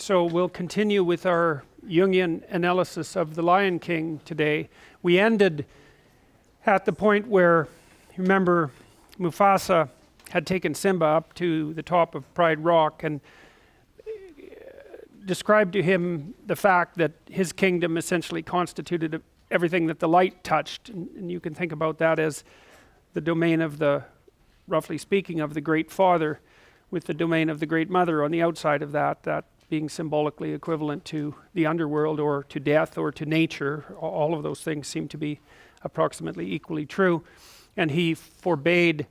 So we'll continue with our Jungian analysis of the Lion King today. We ended at the point where, remember, Mufasa had taken Simba up to the top of Pride Rock and described to him the fact that his kingdom essentially constituted everything that the light touched. And you can think about that as the domain of the, roughly speaking, of the Great Father, with the domain of the Great Mother on the outside of that being symbolically equivalent to the underworld or to death or to nature. All of those things seem to be approximately equally true. And he forbade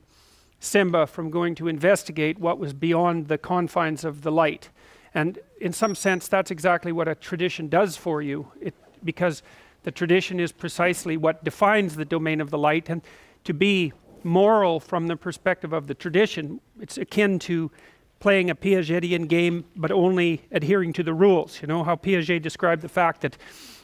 Simba from going to investigate what was beyond the confines of the light. And in some sense, that's exactly what a tradition does for you, because the tradition is precisely what defines the domain of the light. And to be moral from the perspective of the tradition, it's akin to playing a Piagetian game, but only adhering to the rules. You know how Piaget described the fact that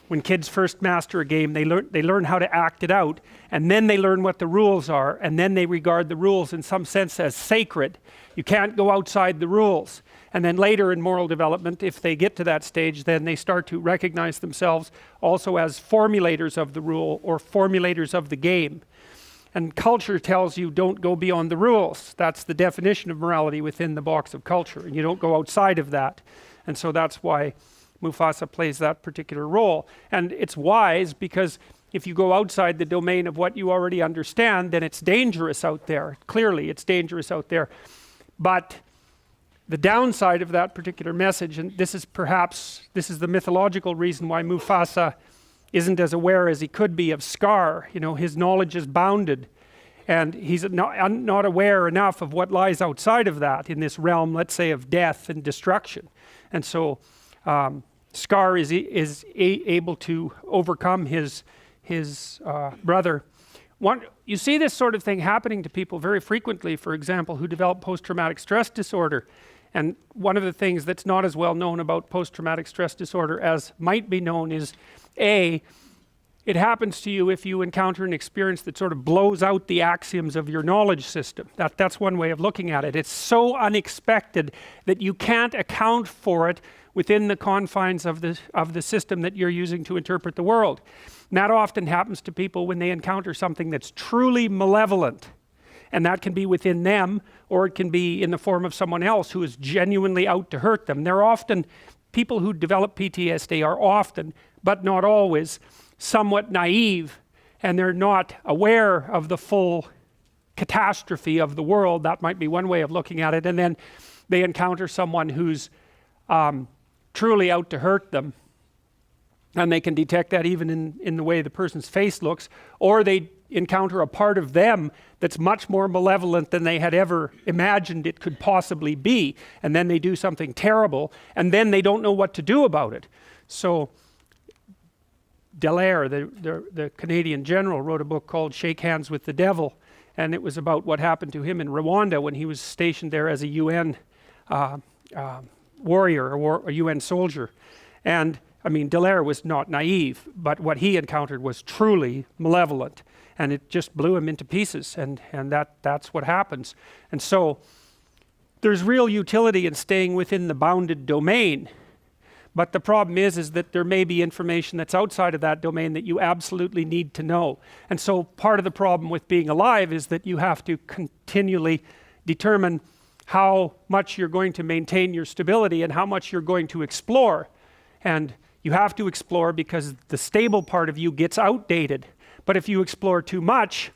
when kids first master a game, they learn how to act it out, and then they learn what the rules are, and then they regard the rules in some sense as sacred. You can't go outside the rules. And then later in moral development, if they get to that stage, then they start to recognize themselves also as formulators of the rule or formulators of the game. And culture tells you don't go beyond the rules. That's the definition of morality within the box of culture, and you don't go outside of that. And so that's why Mufasa plays that particular role. And it's wise, because if you go outside the domain of what you already understand, then it's dangerous out there. Clearly, it's dangerous out there. But the downside of that particular message, and this is the mythological reason why Mufasa isn't as aware as he could be of Scar. You know, his knowledge is bounded, and he's not aware enough of what lies outside of that in this realm, let's say, of death and destruction. And so Scar is able to overcome his brother. You see this sort of thing happening to people very frequently, for example, who develop post-traumatic stress disorder. And one of the things that's not as well known about post-traumatic stress disorder as might be known is, it happens to you if you encounter an experience that sort of blows out the axioms of your knowledge system. That's one way of looking at it. It's so unexpected that you can't account for it within the confines of the system that you're using to interpret the world. And that often happens to people when they encounter something that's truly malevolent. And that can be within them, or it can be in the form of someone else who is genuinely out to hurt them. They're often, people who develop PTSD are often, but not always, somewhat naive, and they're not aware of the full catastrophe of the world. That might be one way of looking at it. And then they encounter someone who's truly out to hurt them. And they can detect that even in the way the person's face looks, or they encounter a part of them that's much more malevolent than they had ever imagined it could possibly be, and then they do something terrible, and then they don't know what to do about it. So Dallaire, the Canadian general, wrote a book called Shake Hands with the Devil, and it was about what happened to him in Rwanda when he was stationed there as a UN warrior or a UN soldier. And I mean, Dallaire was not naive, but what he encountered was truly malevolent, and it just blew him into pieces, and that's what happens. And so there's real utility in staying within the bounded domain, but the problem is that there may be information that's outside of that domain that you absolutely need to know. And so part of the problem with being alive is that you have to continually determine how much you're going to maintain your stability and how much you're going to explore. And you have to explore because the stable part of you gets outdated. But if you explore too much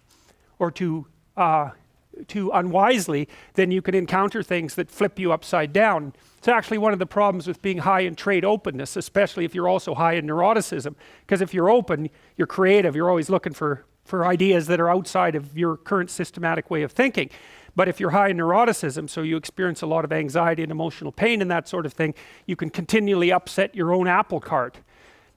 or too unwisely, then you can encounter things that flip you upside down. It's actually one of the problems with being high in trait openness, especially if you're also high in neuroticism. Because if you're open, you're creative, you're always looking for ideas that are outside of your current systematic way of thinking. But if you're high in neuroticism, so you experience a lot of anxiety and emotional pain and that sort of thing, you can continually upset your own apple cart.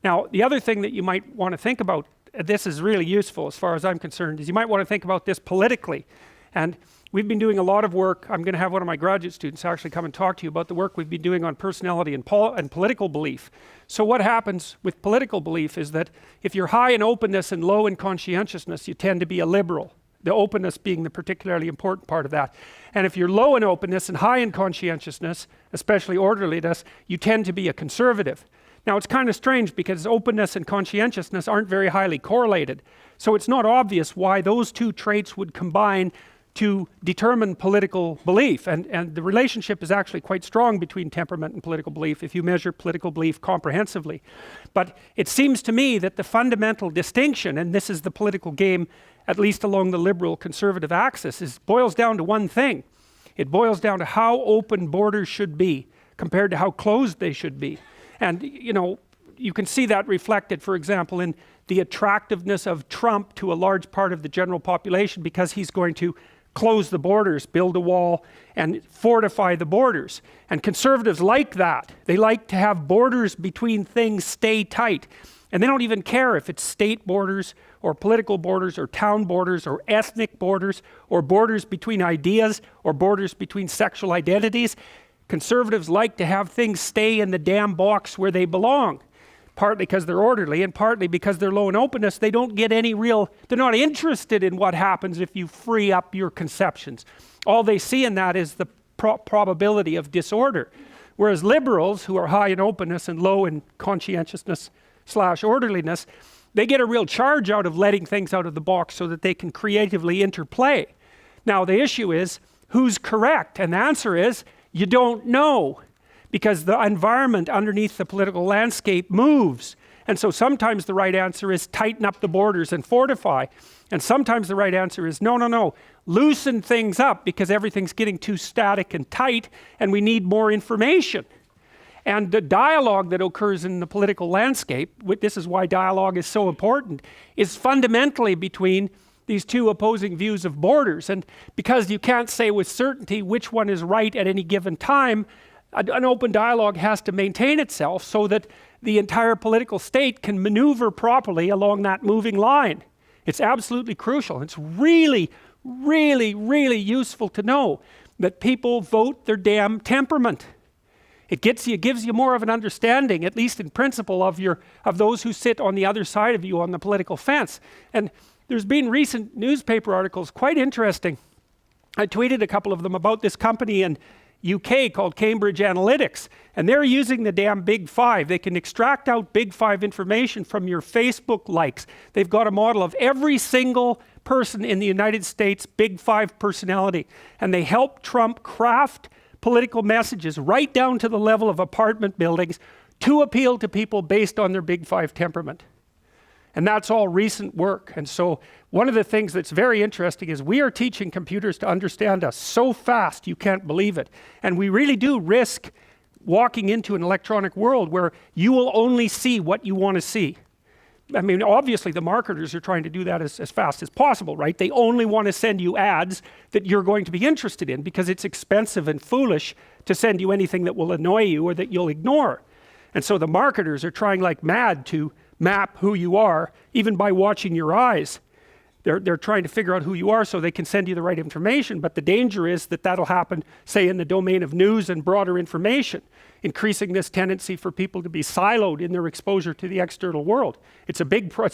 Now, the other thing that you might want to think about, this is really useful as far as I'm concerned, is you might want to think about this politically. And we've been doing a lot of work. I'm going to have one of my graduate students actually come and talk to you about the work we've been doing on personality and political belief. So what happens with political belief is that if you're high in openness and low in conscientiousness, you tend to be a liberal. the openness being the particularly important part of that. And if you're low in openness and high in conscientiousness, especially orderliness, you tend to be a conservative. Now it's kind of strange because openness and conscientiousness aren't very highly correlated. So it's not obvious why those two traits would combine to determine political belief. And the relationship is actually quite strong between temperament and political belief if you measure political belief comprehensively. But it seems to me that the fundamental distinction, and this is the political game, at least along the liberal conservative axis, boils down to one thing. It boils down to how open borders should be compared to how closed they should be. And you know, you can see that reflected, for example, in the attractiveness of Trump to a large part of the general population, because he's going to close the borders, build a wall, and fortify the borders. And conservatives like that. They like to have borders between things stay tight. And they don't even care if it's state borders, or political borders, or town borders, or ethnic borders, or borders between ideas, or borders between sexual identities. Conservatives like to have things stay in the damn box where they belong. Partly because they're orderly, and partly because they're low in openness. They don't get any real, they're not interested in what happens if you free up your conceptions. All they see in that is the probability of disorder. Whereas liberals, who are high in openness and low in conscientiousness / orderliness, they get a real charge out of letting things out of the box so that they can creatively interplay. Now the issue is, who's correct? And the answer is, you don't know. Because the environment underneath the political landscape moves. And so sometimes the right answer is tighten up the borders and fortify. And sometimes the right answer is no, loosen things up because everything's getting too static and tight and we need more information. And the dialogue that occurs in the political landscape, this is why dialogue is so important, is fundamentally between these two opposing views of borders. And because you can't say with certainty which one is right at any given time, an open dialogue has to maintain itself so that the entire political state can maneuver properly along that moving line. It's absolutely crucial. It's really, really, really useful to know that people vote their damn temperament. It gives you more of an understanding, at least in principle, of those who sit on the other side of you on the political fence. And there's been recent newspaper articles, quite interesting. I tweeted a couple of them about this company in UK called Cambridge Analytics, and they're using the damn Big Five. They can extract out Big Five information from your Facebook likes. They've got a model of every single person in the United States Big Five personality, and they help Trump craft political messages right down to the level of apartment buildings to appeal to people based on their Big Five temperament. And that's all recent work. And so one of the things that's very interesting is we are teaching computers to understand us so fast you can't believe it. And we really do risk walking into an electronic world where you will only see what you want to see. I mean, obviously the marketers are trying to do that as fast as possible, right? They only want to send you ads that you're going to be interested in because it's expensive and foolish to send you anything that will annoy you or that you'll ignore. And so the marketers are trying like mad to map who you are, even by watching your eyes. They're trying to figure out who you are so they can send you the right information, but the danger is that that'll happen, say, in the domain of news and broader information, increasing this tendency for people to be siloed in their exposure to the external world. It's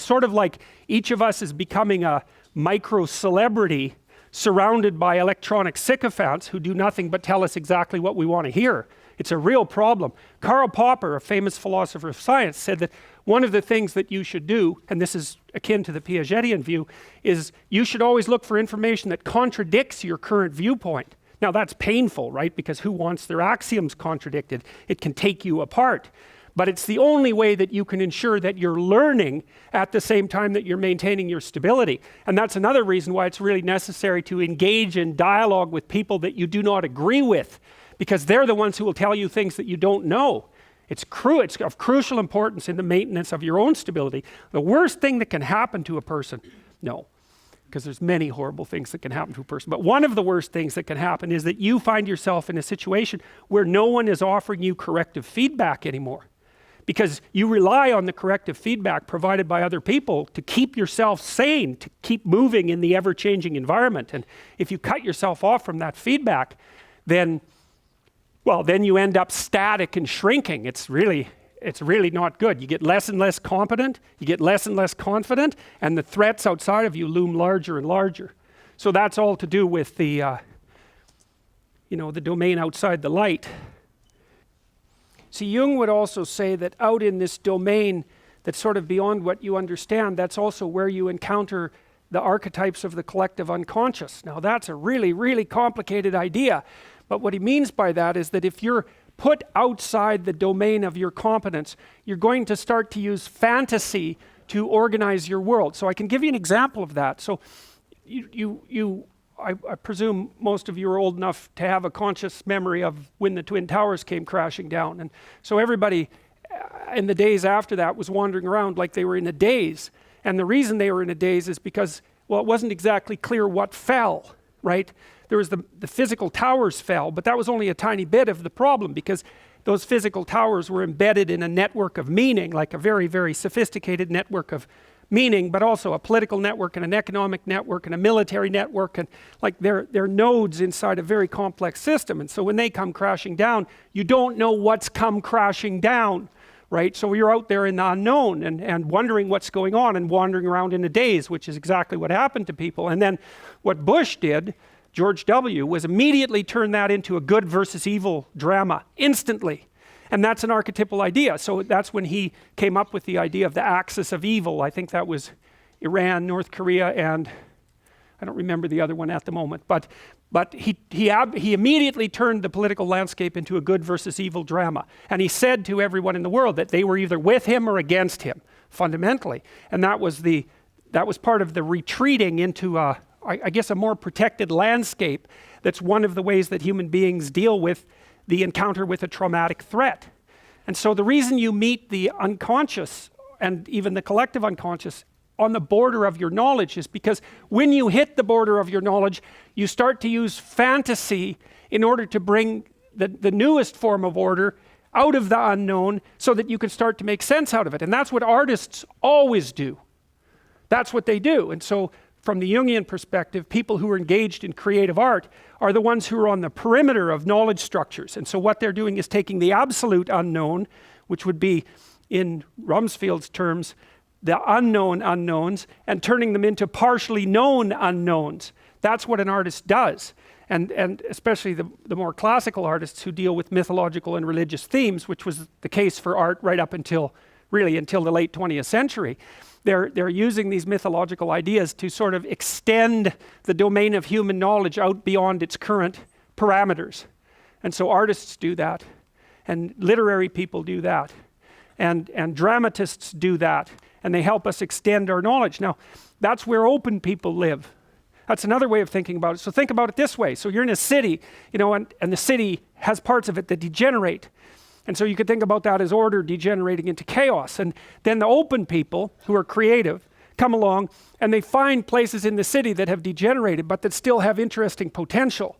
sort of like each of us is becoming a micro-celebrity surrounded by electronic sycophants who do nothing but tell us exactly what we want to hear. It's a real problem. Karl Popper, a famous philosopher of science, said that one of the things that you should do, and this is akin to the Piagetian view, is you should always look for information that contradicts your current viewpoint. Now that's painful, right? Because who wants their axioms contradicted? It can take you apart. But it's the only way that you can ensure that you're learning at the same time that you're maintaining your stability. And that's another reason why it's really necessary to engage in dialogue with people that you do not agree with, because they're the ones who will tell you things that you don't know. It's of crucial importance in the maintenance of your own stability. The worst thing that can happen to a person, no, because there's many horrible things that can happen to a person, but one of the worst things that can happen is that you find yourself in a situation where no one is offering you corrective feedback anymore, because you rely on the corrective feedback provided by other people to keep yourself sane, to keep moving in the ever-changing environment. And if you cut yourself off from that feedback, then you end up static and shrinking. It's really not good. You get less and less competent, you get less and less confident, and the threats outside of you loom larger and larger. So that's all to do with the, the domain outside the light. See, Jung would also say that out in this domain that's sort of beyond what you understand, that's also where you encounter the archetypes of the collective unconscious. Now that's a really, really complicated idea, but what he means by that is that if you're put outside the domain of your competence, you're going to start to use fantasy to organize your world. So I can give you an example of that. So I presume most of you are old enough to have a conscious memory of when the Twin Towers came crashing down. And so everybody in the days after that was wandering around like they were in a daze. And the reason they were in a daze is because, well, it wasn't exactly clear what fell, right? There was the physical towers fell, but that was only a tiny bit of the problem, because those physical towers were embedded in a network of meaning, like a very, very sophisticated network of meaning, but also a political network and an economic network and a military network, and like they're nodes inside a very complex system. And so when they come crashing down, you don't know what's come crashing down, right? So you're out there in the unknown and wondering what's going on and wandering around in a daze, which is exactly what happened to people. And then what Bush did, George W., was immediately turn that into a good versus evil drama, instantly. And that's an archetypal idea. So that's when he came up with the idea of the axis of evil. I think that was Iran, North Korea, and I don't remember the other one at the moment. But he immediately turned the political landscape into a good versus evil drama. And he said to everyone in the world that they were either with him or against him, fundamentally. And that was part of the retreating into I guess a more protected landscape. That's one of the ways that human beings deal with the encounter with a traumatic threat. And so the reason you meet the unconscious and even the collective unconscious on the border of your knowledge is because when you hit the border of your knowledge, you start to use fantasy in order to bring the newest form of order out of the unknown so that you can start to make sense out of it. And that's what artists always do. That's what they do. And so from the Jungian perspective, people who are engaged in creative art are the ones who are on the perimeter of knowledge structures. And so what they're doing is taking the absolute unknown, which would be, in Rumsfeld's terms, the unknown unknowns, and turning them into partially known unknowns. That's what an artist does. And especially the more classical artists who deal with mythological and religious themes, which was the case for art right up until the late 20th century. They're using these mythological ideas to sort of extend the domain of human knowledge out beyond its current parameters. And so artists do that, and literary people do that, and dramatists do that, and they help us extend our knowledge. Now, that's where open people live. That's another way of thinking about it. So think about it this way. So you're in a city, and the city has parts of it that degenerate. And so you could think about that as order degenerating into chaos. And then the open people who are creative come along and they find places in the city that have degenerated but that still have interesting potential,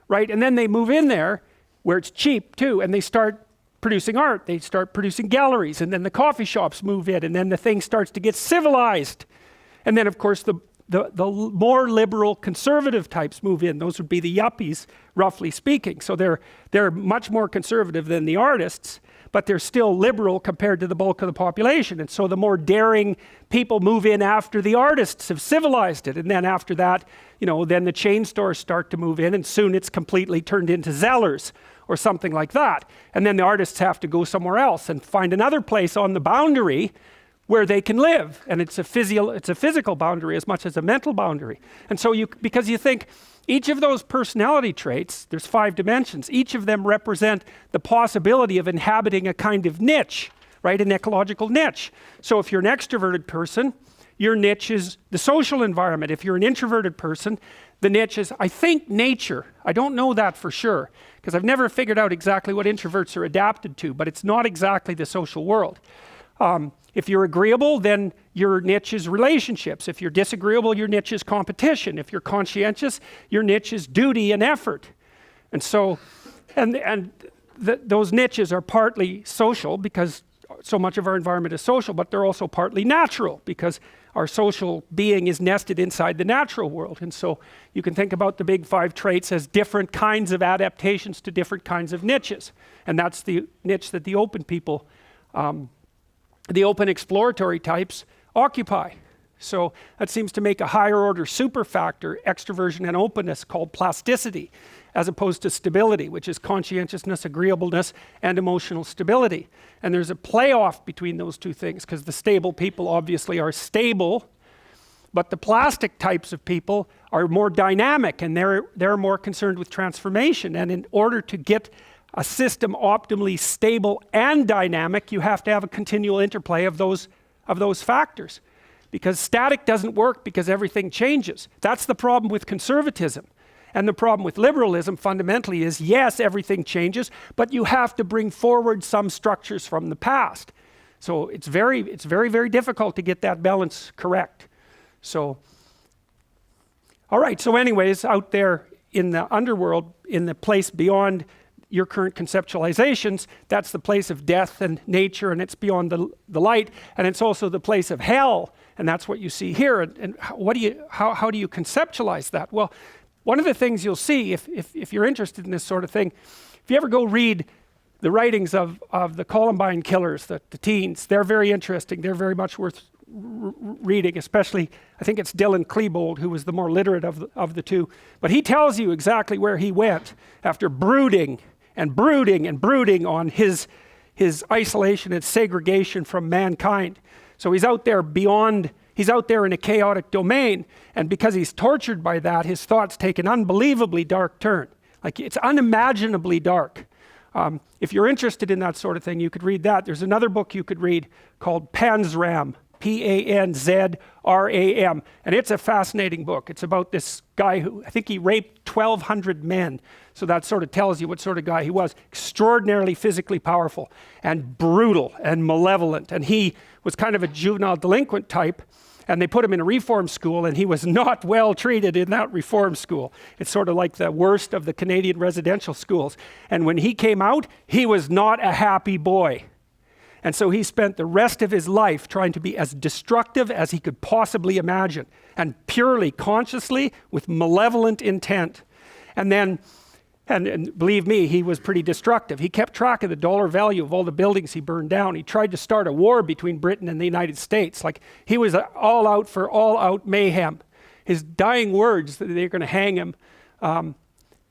right? And then they move in there where it's cheap too, and they start producing art. They start producing galleries, and then the coffee shops move in, and then the thing starts to get civilized. And then of course the more liberal conservative types move in. Those would be the yuppies, roughly speaking. So they're much more conservative than the artists, but they're still liberal compared to the bulk of the population. And so the more daring people move in after the artists have civilized it. And then after that, then the chain stores start to move in, and soon it's completely turned into Zellers or something like that. And then the artists have to go somewhere else and find another place on the boundary where they can live. And it's a physical boundary as much as a mental boundary. And so because you think each of those personality traits, there's 5 dimensions, each of them represent the possibility of inhabiting a kind of niche, right? An ecological niche. So if you're an extroverted person, your niche is the social environment. If you're an introverted person, the niche is, I think, nature. I don't know that for sure, because I've never figured out exactly what introverts are adapted to, but it's not exactly the social world. If you're agreeable, then your niche is relationships. If you're disagreeable, your niche is competition. If you're conscientious, your niche is duty and effort. And so, those niches are partly social because so much of our environment is social, but they're also partly natural because our social being is nested inside the natural world. And so you can think about the big 5 traits as different kinds of adaptations to different kinds of niches. And that's the niche that the open exploratory types occupy. So that seems to make a higher order superfactor, extroversion and openness, called plasticity, as opposed to stability, which is conscientiousness, agreeableness, and emotional stability. And there's a playoff between those two things, because the stable people obviously are stable, but the plastic types of people are more dynamic, and they're more concerned with transformation. And in order to get a system optimally stable and dynamic, you have to have a continual interplay of those factors. Because static doesn't work because everything changes. That's the problem with conservatism. And the problem with liberalism fundamentally is, yes, everything changes, but you have to bring forward some structures from the past. So it's very, very difficult to get that balance correct. So, all right, so anyways, out there in the underworld, in the place beyond your current conceptualizations, that's the place of death and nature, and it's beyond the light, and it's also the place of hell, and that's what you see here. And how do you conceptualize that? Well, one of the things you'll see, if you're interested in this sort of thing, if you ever go read the writings of the Columbine killers, the teens, they're very interesting. They're very much worth reading, especially, I think it's Dylan Klebold, who was the more literate of the two. But he tells you exactly where he went after brooding and brooding and brooding on his isolation and segregation from mankind. So he's out there beyond, he's out there in a chaotic domain, and because he's tortured by that, his thoughts take an unbelievably dark turn. Like, it's unimaginably dark. If you're interested in that sort of thing, you could read that. There's another book you could read called Panzram, Panzram, and it's a fascinating book. It's about this guy who, I think he raped 1,200 men. So that sort of tells you what sort of guy he was. Extraordinarily physically powerful and brutal and malevolent. And he was kind of a juvenile delinquent type, and they put him in a reform school, and he was not well treated in that reform school. It's sort of like the worst of the Canadian residential schools. And when he came out, he was not a happy boy. And so he spent the rest of his life trying to be as destructive as he could possibly imagine, and purely, consciously, with malevolent intent. And then, and believe me, he was pretty destructive. He kept track of the dollar value of all the buildings he burned down. He tried to start a war between Britain and the United States. Like, he was all out for all-out mayhem. His dying words that they're going to hang him,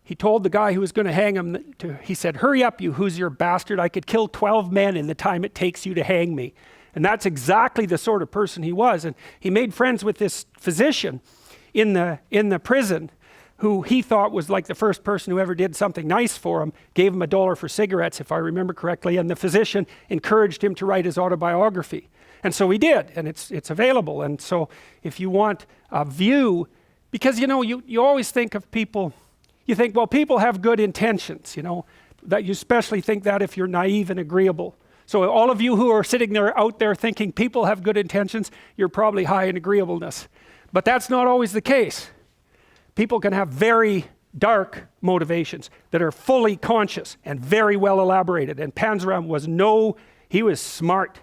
he told the guy who was going to hang him, he said, "Hurry up, you Hoosier bastard. I could kill 12 men in the time it takes you to hang me." And that's exactly the sort of person he was. And he made friends with this physician in the prison, who he thought was like the first person who ever did something nice for him, gave him $1 for cigarettes, if I remember correctly, and the physician encouraged him to write his autobiography. And so he did, and it's available. And so if you want a view, because you always think of people, you think, well, people have good intentions, that you especially think that if you're naive and agreeable. So all of you who are sitting there out there thinking people have good intentions, you're probably high in agreeableness. But that's not always the case. People can have very dark motivations that are fully conscious and very well elaborated. And Panzram he was smart.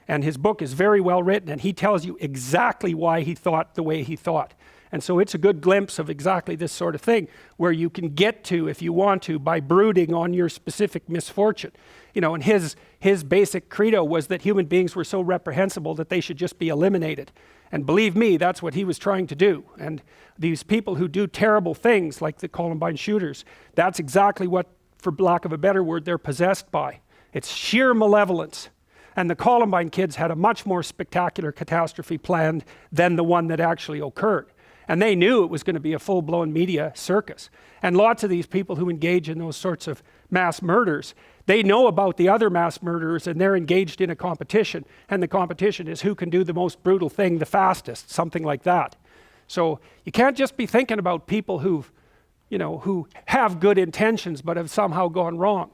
And his book is very well written, and he tells you exactly why he thought the way he thought. And so it's a good glimpse of exactly this sort of thing, where you can get to, if you want to, by brooding on your specific misfortune. And his basic credo was that human beings were so reprehensible that they should just be eliminated. And believe me, that's what he was trying to do. And these people who do terrible things, like the Columbine shooters, that's exactly what, for lack of a better word, they're possessed by. It's sheer malevolence. And the Columbine kids had a much more spectacular catastrophe planned than the one that actually occurred. And they knew it was going to be a full-blown media circus. And lots of these people who engage in those sorts of mass murders, they know about the other mass murderers, and they're engaged in a competition. And the competition is who can do the most brutal thing the fastest, something like that. So you can't just be thinking about people who have good intentions but have somehow gone wrong.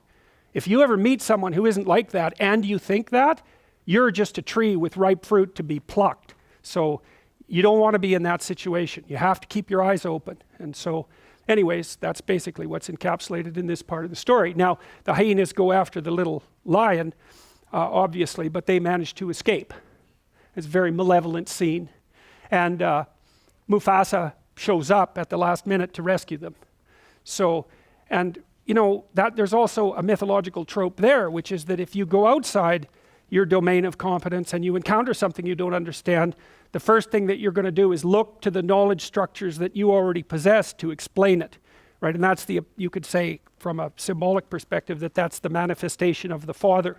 If you ever meet someone who isn't like that and you think that, you're just a tree with ripe fruit to be plucked. So you don't want to be in that situation. You have to keep your eyes open. And so anyways, that's basically what's encapsulated in this part of the story. Now, the hyenas go after the little lion, obviously, but they manage to escape. It's a very malevolent scene. And Mufasa shows up at the last minute to rescue them. So, and that there's also a mythological trope there, which is that if you go outside your domain of competence and you encounter something you don't understand, the first thing that you're going to do is look to the knowledge structures that you already possess to explain it, right? And that's you could say from a symbolic perspective that that's the manifestation of the Father,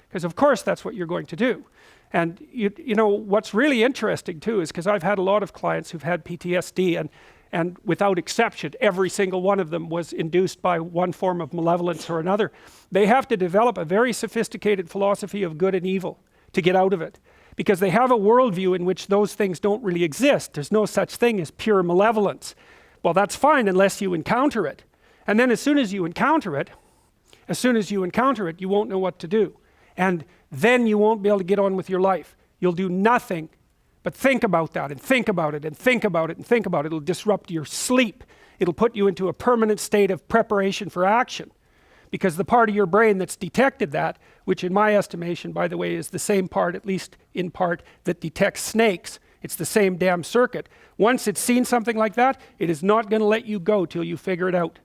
because of course that's what you're going to do. And you know what's really interesting too is, because I've had a lot of clients who've had PTSD, and without exception, every single one of them was induced by one form of malevolence or another. They have to develop a very sophisticated philosophy of good and evil to get out of it, because they have a worldview in which those things don't really exist. There's no such thing as pure malevolence. Well, that's fine unless you encounter it. And then as soon as you encounter it, you won't know what to do. And then you won't be able to get on with your life. You'll do nothing but think about that and think about it and think about it and think about it. It'll disrupt your sleep. It'll put you into a permanent state of preparation for action. Because the part of your brain that's detected that, which in my estimation, by the way, is the same part, at least in part, that detects snakes. It's the same damn circuit. Once it's seen something like that, it is not going to let you go till you figure it out.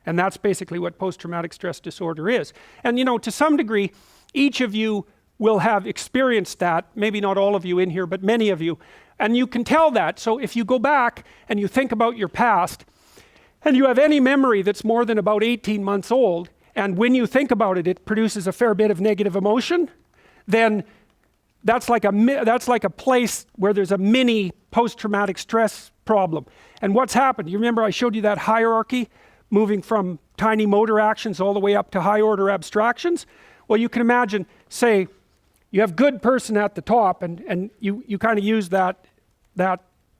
And that's basically what post-traumatic stress disorder is. And you know, to some degree, each of you will have experienced that, maybe not all of you in here, but many of you, and you can tell that. So if you go back and you think about your past, and you have any memory that's more than about 18 months old, and when you think about it, it produces a fair bit of negative emotion, then that's like a place where there's a mini post-traumatic stress problem. And what's happened? You remember I showed you that hierarchy, moving from tiny motor actions all the way up to high-order abstractions? Well, you can imagine, say, you have good person at the top, and you kind of use that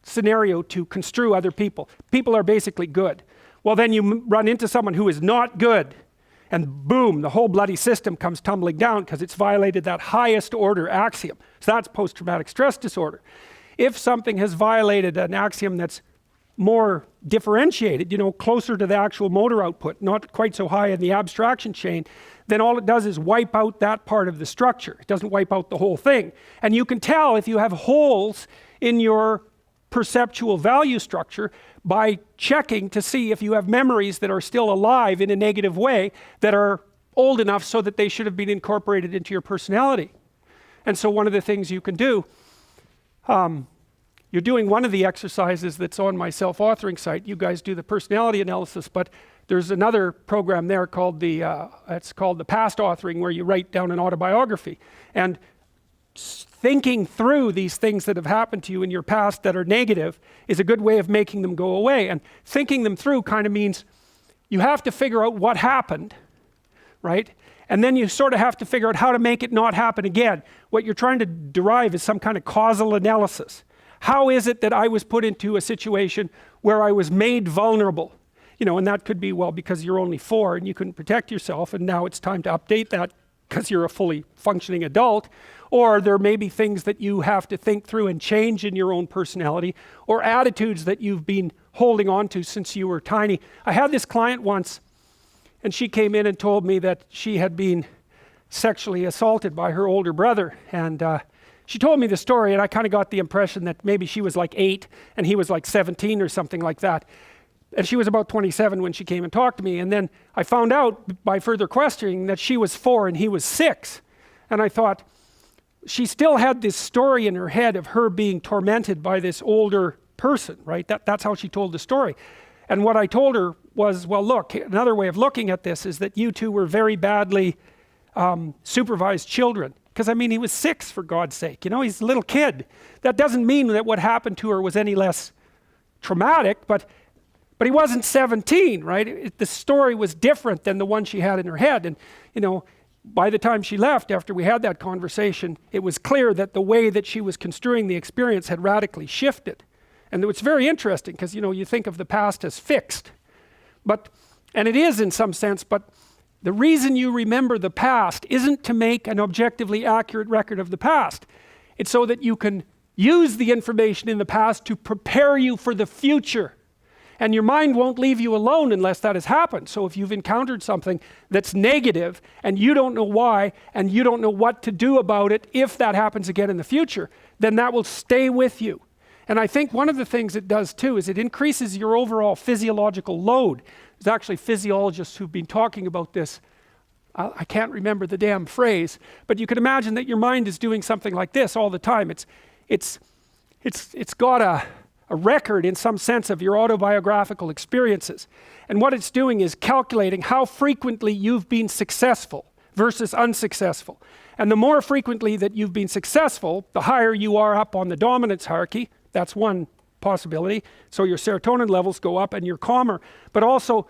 scenario to construe other people. People are basically good. Well, then you run into someone who is not good, and boom, the whole bloody system comes tumbling down because it's violated that highest order axiom. So that's post-traumatic stress disorder. If something has violated an axiom that's more differentiated, you know, closer to the actual motor output, not quite so high in the abstraction chain, then all it does is wipe out that part of the structure. It doesn't wipe out the whole thing. And you can tell if you have holes in your perceptual value structure by checking to see if you have memories that are still alive in a negative way that are old enough so that they should have been incorporated into your personality. And so one of the things you can do, you're doing one of the exercises that's on my self-authoring site. You guys do the personality analysis, but there's another program there called it's called the past authoring, where you write down an autobiography. And thinking through these things that have happened to you in your past that are negative is a good way of making them go away. And thinking them through kind of means you have to figure out what happened, right? And then you sort of have to figure out how to make it not happen again. What you're trying to derive is some kind of causal analysis. How is it that I was put into a situation where I was made vulnerable? You know, and that could be, well, because you're only 4 and you couldn't protect yourself, and now it's time to update that because you're a fully functioning adult. Or there may be things that you have to think through and change in your own personality, or attitudes that you've been holding on to since you were tiny. I had this client once, and she came in and told me that she had been sexually assaulted by her older brother. And she told me the story, and I kind of got the impression that maybe she was like 8 and he was like 17 or something like that. And she was about 27 when she came and talked to me. And then I found out by further questioning that she was 4 and he was 6. And I thought, she still had this story in her head of her being tormented by this older person, right? That's how she told the story. And what I told her was, well, look, another way of looking at this is that you two were very badly supervised children. Because, I mean, he was 6, for God's sake. You know, he's a little kid. That doesn't mean that what happened to her was any less traumatic, but he wasn't 17, right? The story was different than the one she had in her head. And, you know, by the time she left, after we had that conversation, it was clear that the way that she was construing the experience had radically shifted. And it's very interesting because, you know, you think of the past as fixed. And it is in some sense, but the reason you remember the past isn't to make an objectively accurate record of the past. It's so that you can use the information in the past to prepare you for the future. And your mind won't leave you alone unless that has happened. So if you've encountered something that's negative and you don't know why and you don't know what to do about it if that happens again in the future, then that will stay with you. And I think one of the things it does too is it increases your overall physiological load. There's actually physiologists who've been talking about this I can't remember the damn phrase, but you can imagine that your mind is doing something like this all the time. It's got a record in some sense of your autobiographical experiences. And what it's doing is calculating how frequently you've been successful versus unsuccessful. And the more frequently that you've been successful, the higher you are up on the dominance hierarchy. That's one possibility. So your serotonin levels go up and you're calmer. But also,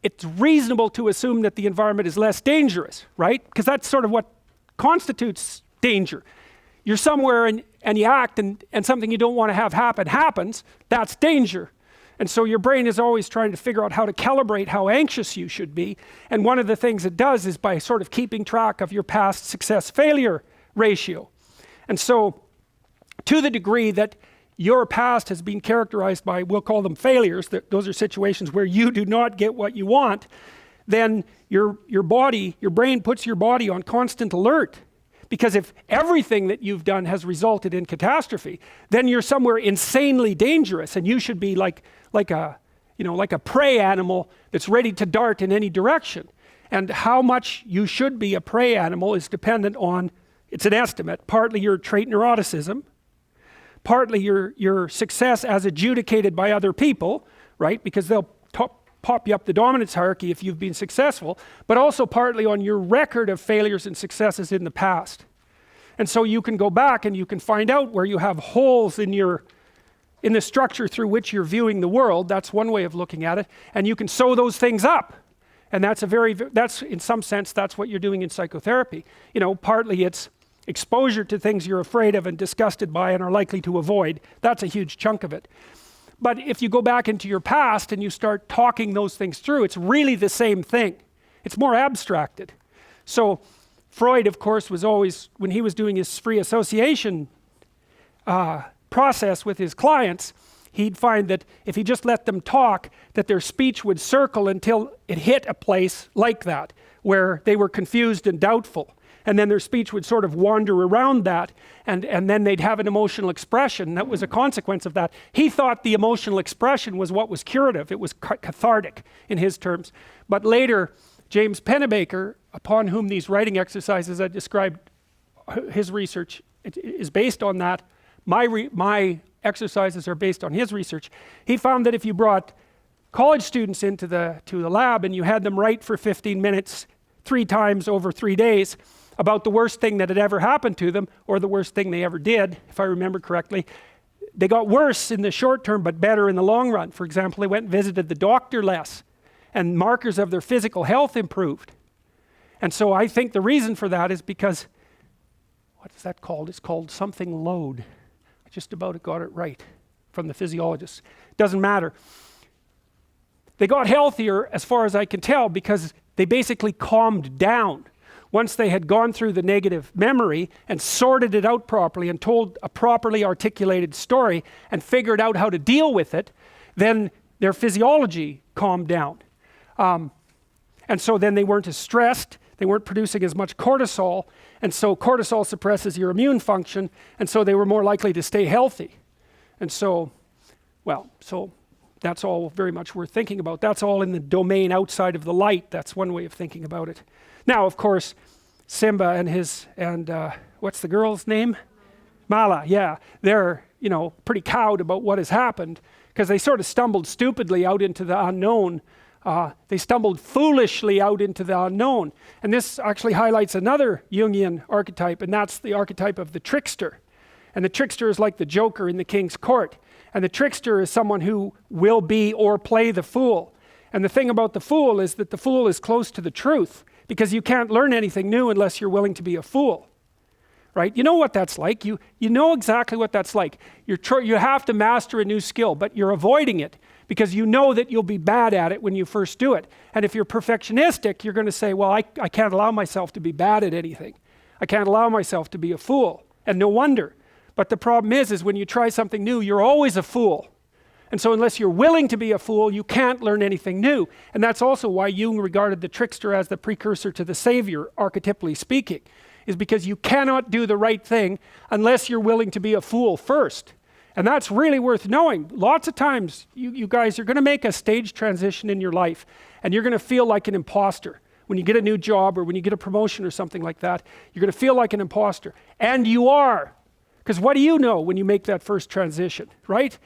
it's reasonable to assume that the environment is less dangerous, right? Because that's sort of what constitutes danger. You're somewhere and you act and something you don't want to have happen happens, that's danger. And so your brain is always trying to figure out how to calibrate how anxious you should be. And one of the things it does is by sort of keeping track of your past success-failure ratio. And so to the degree that your past has been characterized by, we'll call them failures, those are situations where you do not get what you want, then your brain puts your body on constant alert. Because if everything that you've done has resulted in catastrophe, then you're somewhere insanely dangerous, and you should be like a prey animal that's ready to dart in any direction. And how much you should be a prey animal is dependent on, it's an estimate, partly your trait neuroticism, partly your success as adjudicated by other people, right? Because they'll pop you up the dominance hierarchy if you've been successful, but also partly on your record of failures and successes in the past. And so you can go back and you can find out where you have holes in the structure through which you're viewing the world. That's one way of looking at it. And you can sew those things up. And that's in some sense, that's what you're doing in psychotherapy. You know, partly it's exposure to things you're afraid of and disgusted by and are likely to avoid. That's a huge chunk of it. But if you go back into your past and you start talking those things through, it's really the same thing. It's more abstracted. So Freud, of course, was always, when he was doing his free association process with his clients, he'd find that if he just let them talk, that their speech would circle until it hit a place like that, where they were confused and doubtful. And then their speech would sort of wander around that, and then they'd have an emotional expression. That was a consequence of that. He thought the emotional expression was what was curative. It was cathartic in his terms. But later, James Pennebaker, upon whom these writing exercises I described, his research is based on that. My exercises are based on his research. He found that if you brought college students to the lab and you had them write for 15 minutes 3 times over 3 days, about the worst thing that had ever happened to them, or the worst thing they ever did, if I remember correctly, they got worse in the short term, but better in the long run. For example, they went and visited the doctor less, and markers of their physical health improved. And so I think the reason for that is because, what is that called? It's called something load. I just about got it right from the physiologist. Doesn't matter. They got healthier, as far as I can tell, because they basically calmed down. Once they had gone through the negative memory and sorted it out properly and told a properly articulated story and figured out how to deal with it, then their physiology calmed down. And so then they weren't as stressed, they weren't producing as much cortisol, and so cortisol suppresses your immune function, and so they were more likely to stay healthy. And so, so that's all very much worth thinking about. That's all in the domain outside of the light. That's one way of thinking about it. Now, of course, Simba and what's the girl's name? Mala, yeah. They're, pretty cowed about what has happened because they sort of stumbled stupidly out into the unknown. They stumbled foolishly out into the unknown. And this actually highlights another Jungian archetype, and that's the archetype of the trickster. And the trickster is like the Joker in the king's court. And the trickster is someone who will be or play the fool. And the thing about the fool is that the fool is close to the truth, because you can't learn anything new unless you're willing to be a fool, right? You know what that's like. You know exactly what that's like. You have to master a new skill, but you're avoiding it because you know that you'll be bad at it when you first do it. And if you're perfectionistic, you're going to say, well, I can't allow myself to be bad at anything. I can't allow myself to be a fool. And no wonder. But the problem is when you try something new, you're always a fool. And so unless you're willing to be a fool, you can't learn anything new. And that's also why Jung regarded the trickster as the precursor to the savior, archetypally speaking, is because you cannot do the right thing unless you're willing to be a fool first. And that's really worth knowing. Lots of times, you guys are going to make a stage transition in your life, and you're going to feel like an imposter. when you get a new job or when you get a promotion or something like that, you're going to feel like an imposter. And you are. Because what do you know when you make that first transition, right?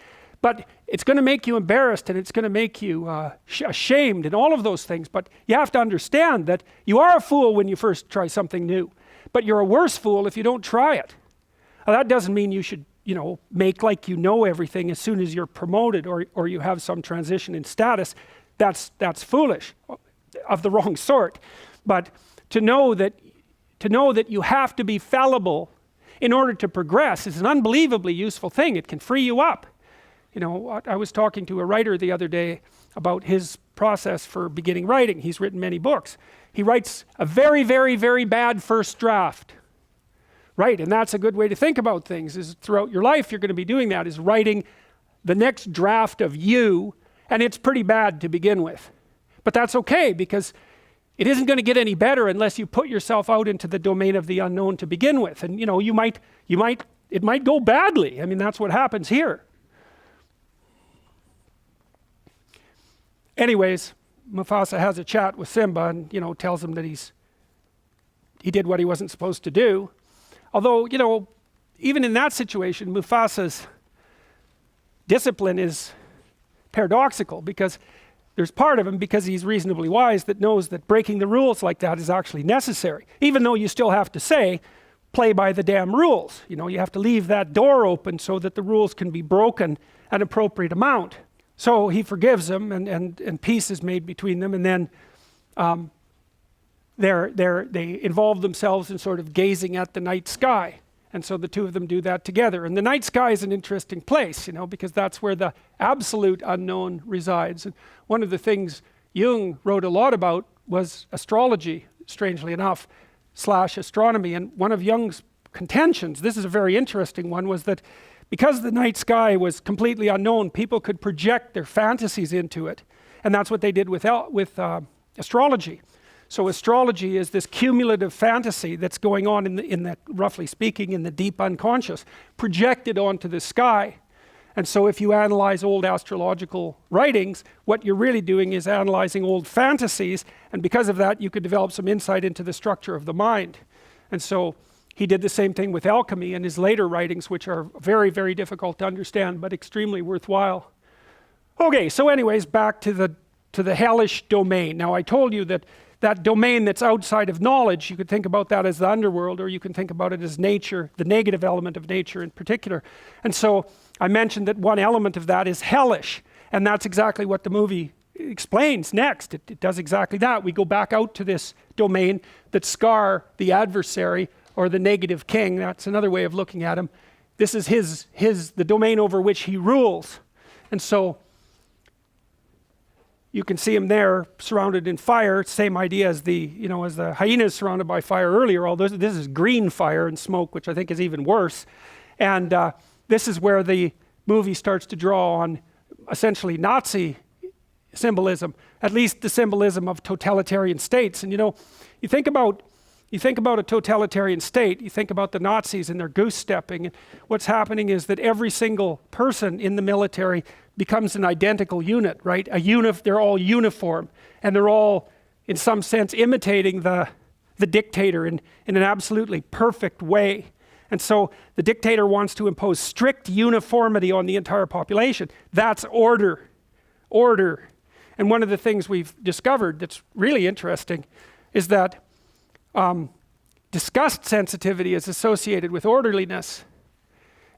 But it's going to make you embarrassed and it's going to make you ashamed and all of those things. But you have to understand that you are a fool when you first try something new. But you're a worse fool if you don't try it. Now, that doesn't mean you should, make like you know everything as soon as you're promoted or you have some transition in status. That's foolish, of the wrong sort. But to know that you have to be fallible in order to progress is an unbelievably useful thing. It can free you up. I was talking to a writer the other day about his process for beginning writing. He's written many books. He writes a very, very, very bad first draft. Right, and that's a good way to think about things, is throughout your life you're going to be doing that, is writing the next draft of you, and it's pretty bad to begin with. But that's okay, because it isn't going to get any better unless you put yourself out into the domain of the unknown to begin with. And it might go badly. I mean, that's what happens here. Anyways, Mufasa has a chat with Simba and, tells him that he did what he wasn't supposed to do. Although, even in that situation, Mufasa's discipline is paradoxical, because there's part of him, because he's reasonably wise, that knows that breaking the rules like that is actually necessary. Even though you still have to say, play by the damn rules. You have to leave that door open so that the rules can be broken an appropriate amount. So he forgives him, and peace is made between them, and then they involve themselves in sort of gazing at the night sky. And so the two of them do that together. And the night sky is an interesting place, because that's where the absolute unknown resides. And one of the things Jung wrote a lot about was astrology, strangely enough, / astronomy. And one of Jung's contentions, this is a very interesting one, was that because the night sky was completely unknown, people could project their fantasies into it. And that's what they did with astrology. So astrology is this cumulative fantasy that's going on in the, roughly speaking, in the deep unconscious, projected onto the sky. And so if you analyze old astrological writings, what you're really doing is analyzing old fantasies, and because of that, you could develop some insight into the structure of the mind. And so he did the same thing with alchemy in his later writings, which are very, very difficult to understand, but extremely worthwhile. Okay, so anyways, back to the hellish domain. Now, I told you that domain that's outside of knowledge, you could think about that as the underworld, or you can think about it as nature, the negative element of nature in particular. And so I mentioned that one element of that is hellish, and that's exactly what the movie explains next. It does exactly that. We go back out to this domain that Scar, the adversary, or the negative king, that's another way of looking at him. This is the domain over which he rules. And so you can see him there surrounded in fire. Same idea as the hyenas surrounded by fire earlier, although this is green fire and smoke, which I think is even worse. And this is where the movie starts to draw on essentially Nazi symbolism, at least the symbolism of totalitarian states. And you think about a totalitarian state, you think about the Nazis and their goose stepping. And what's happening is that every single person in the military becomes an identical unit, right? They're all uniform, and they're all, in some sense, imitating the dictator in an absolutely perfect way. And so the dictator wants to impose strict uniformity on the entire population. That's order. And one of the things we've discovered that's really interesting is that disgust sensitivity is associated with orderliness,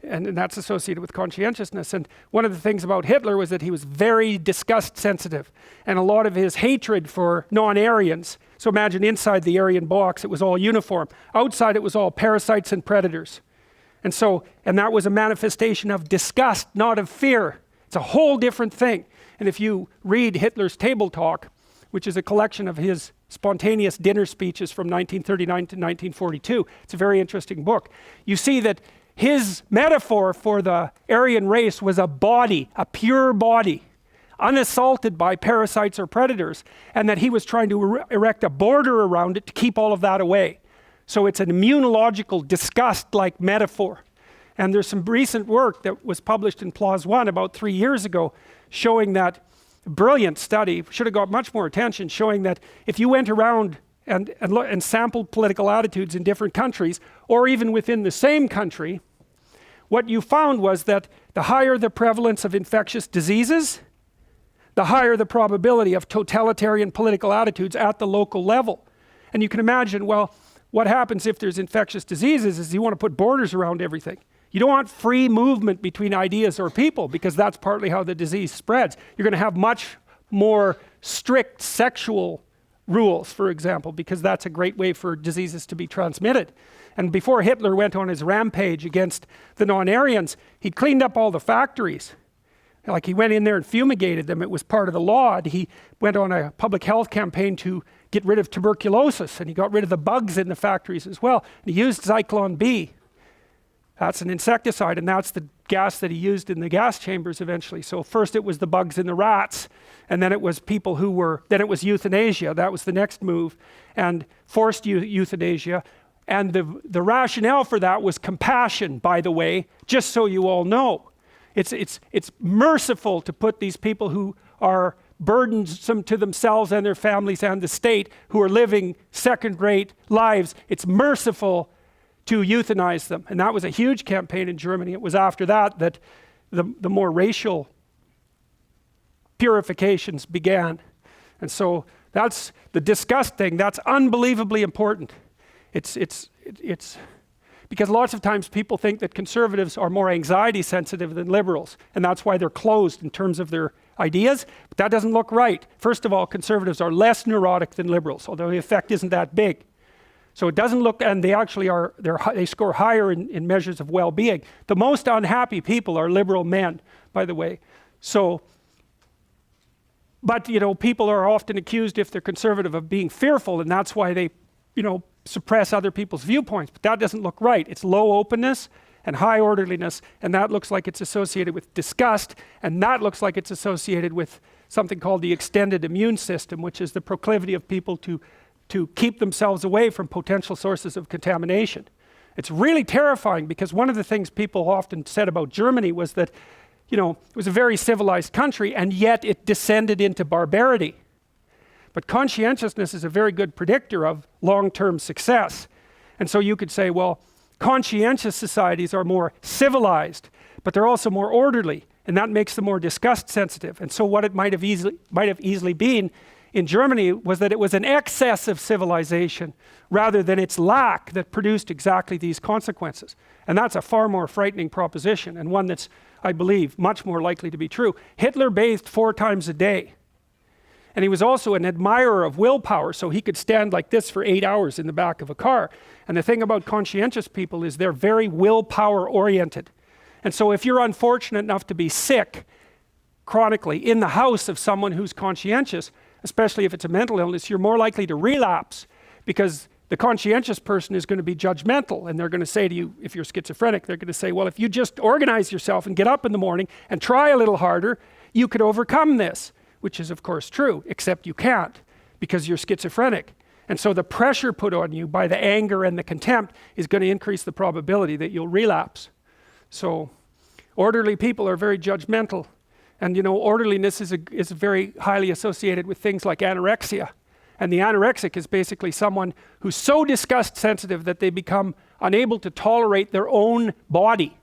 and that's associated with conscientiousness. And one of the things about Hitler was that he was very disgust sensitive, and a lot of his hatred for non-Aryans. So imagine inside the Aryan box it was all uniform, outside it was all parasites and predators. And that was a manifestation of disgust, not of fear. It's a whole different thing. And if you read Hitler's Table Talk, which is a collection of his spontaneous dinner speeches from 1939 to 1942. It's a very interesting book. You see that his metaphor for the Aryan race was a body, a pure body, unassaulted by parasites or predators, and that he was trying to erect a border around it to keep all of that away. So it's an immunological disgust-like metaphor. And there's some recent work that was published in PLOS One about 3 years ago showing that brilliant study, should have got much more attention, showing that if you went around and sampled political attitudes in different countries, or even within the same country, what you found was that the higher the prevalence of infectious diseases, the higher the probability of totalitarian political attitudes at the local level. And you can imagine, well, what happens if there's infectious diseases is you want to put borders around everything. You don't want free movement between ideas or people, because that's partly how the disease spreads. You're going to have much more strict sexual rules, for example, because that's a great way for diseases to be transmitted. And before Hitler went on his rampage against the non-Aryans, he cleaned up all the factories. Like, he went in there and fumigated them. It was part of the law. And he went on a public health campaign to get rid of tuberculosis, and he got rid of the bugs in the factories as well. And he used Zyklon B. That's an insecticide, and that's the gas that he used in the gas chambers eventually. So first it was the bugs in the rats, and then it was people who were, then it was euthanasia. That was the next move, and forced euthanasia. And the rationale for that was compassion, by the way, just so you all know. It's merciful to put these people who are burdensome to themselves and their families and the state, who are living second-rate lives. It's merciful to euthanize them. And that was a huge campaign in Germany. It was after that that the more racial purifications began. And so that's the disgust thing. That's unbelievably important. It's because lots of times people think that conservatives are more anxiety sensitive than liberals, and that's why they're closed in terms of their ideas, but that doesn't look right. First of all, conservatives are less neurotic than liberals, although the effect isn't that big. So it doesn't look, and they actually are, they score higher in measures of well-being. The most unhappy people are liberal men, by the way. So, but you know, people are often accused, if they're conservative, of being fearful, and that's why they, you know, suppress other people's viewpoints, but that doesn't look right. It's low openness and high orderliness, and that looks like it's associated with disgust, and that looks like it's associated with something called the extended immune system, which is the proclivity of people to keep themselves away from potential sources of contamination. It's really terrifying, because one of the things people often said about Germany was that, you know, it was a very civilized country, and yet it descended into barbarity. But conscientiousness is a very good predictor of long-term success. And so you could say, well, conscientious societies are more civilized, but they're also more orderly, and that makes them more disgust sensitive. And so what it might have easily been in Germany was that it was an excess of civilization rather than its lack that produced exactly these consequences. And that's a far more frightening proposition, and one that's, I believe, much more likely to be true. Hitler bathed 4 times a day. And he was also an admirer of willpower, so he could stand like this for 8 hours in the back of a car. And the thing about conscientious people is they're very willpower oriented. And so if you're unfortunate enough to be sick chronically in the house of someone who's conscientious, especially if it's a mental illness, you're more likely to relapse, because the conscientious person is going to be judgmental, and they're going to say to you, if you're schizophrenic, they're going to say, well, if you just organize yourself and get up in the morning and try a little harder, you could overcome this. Which is of course true, except you can't, because you're schizophrenic. And so the pressure put on you by the anger and the contempt is going to increase the probability that you'll relapse. So orderly people are very judgmental. And you know, orderliness is very highly associated with things like anorexia. And the anorexic is basically someone who's so disgust sensitive that they become unable to tolerate their own body.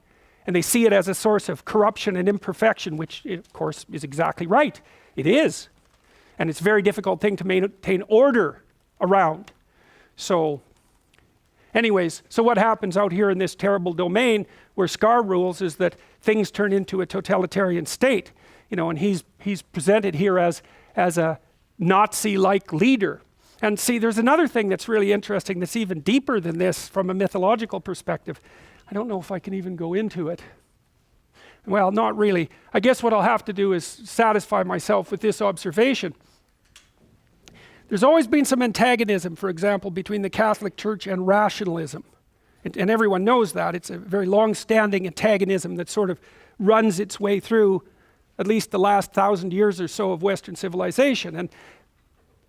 And they see it as a source of corruption and imperfection, which of course is exactly right. It is. And it's a very difficult thing to maintain order around. So anyways, so what happens out here in this terrible domain where Scar rules is that things turn into a totalitarian state. You know, and he's presented here as a Nazi-like leader. And see, there's another thing that's really interesting that's even deeper than this from a mythological perspective. I don't know if I can even go into it. Well, not really. I guess what I'll have to do is satisfy myself with this observation. There's always been some antagonism, for example, between the Catholic Church and rationalism. And everyone knows that. It's a very long-standing antagonism that sort of runs its way through at least the last 1,000 years or so of Western civilization. And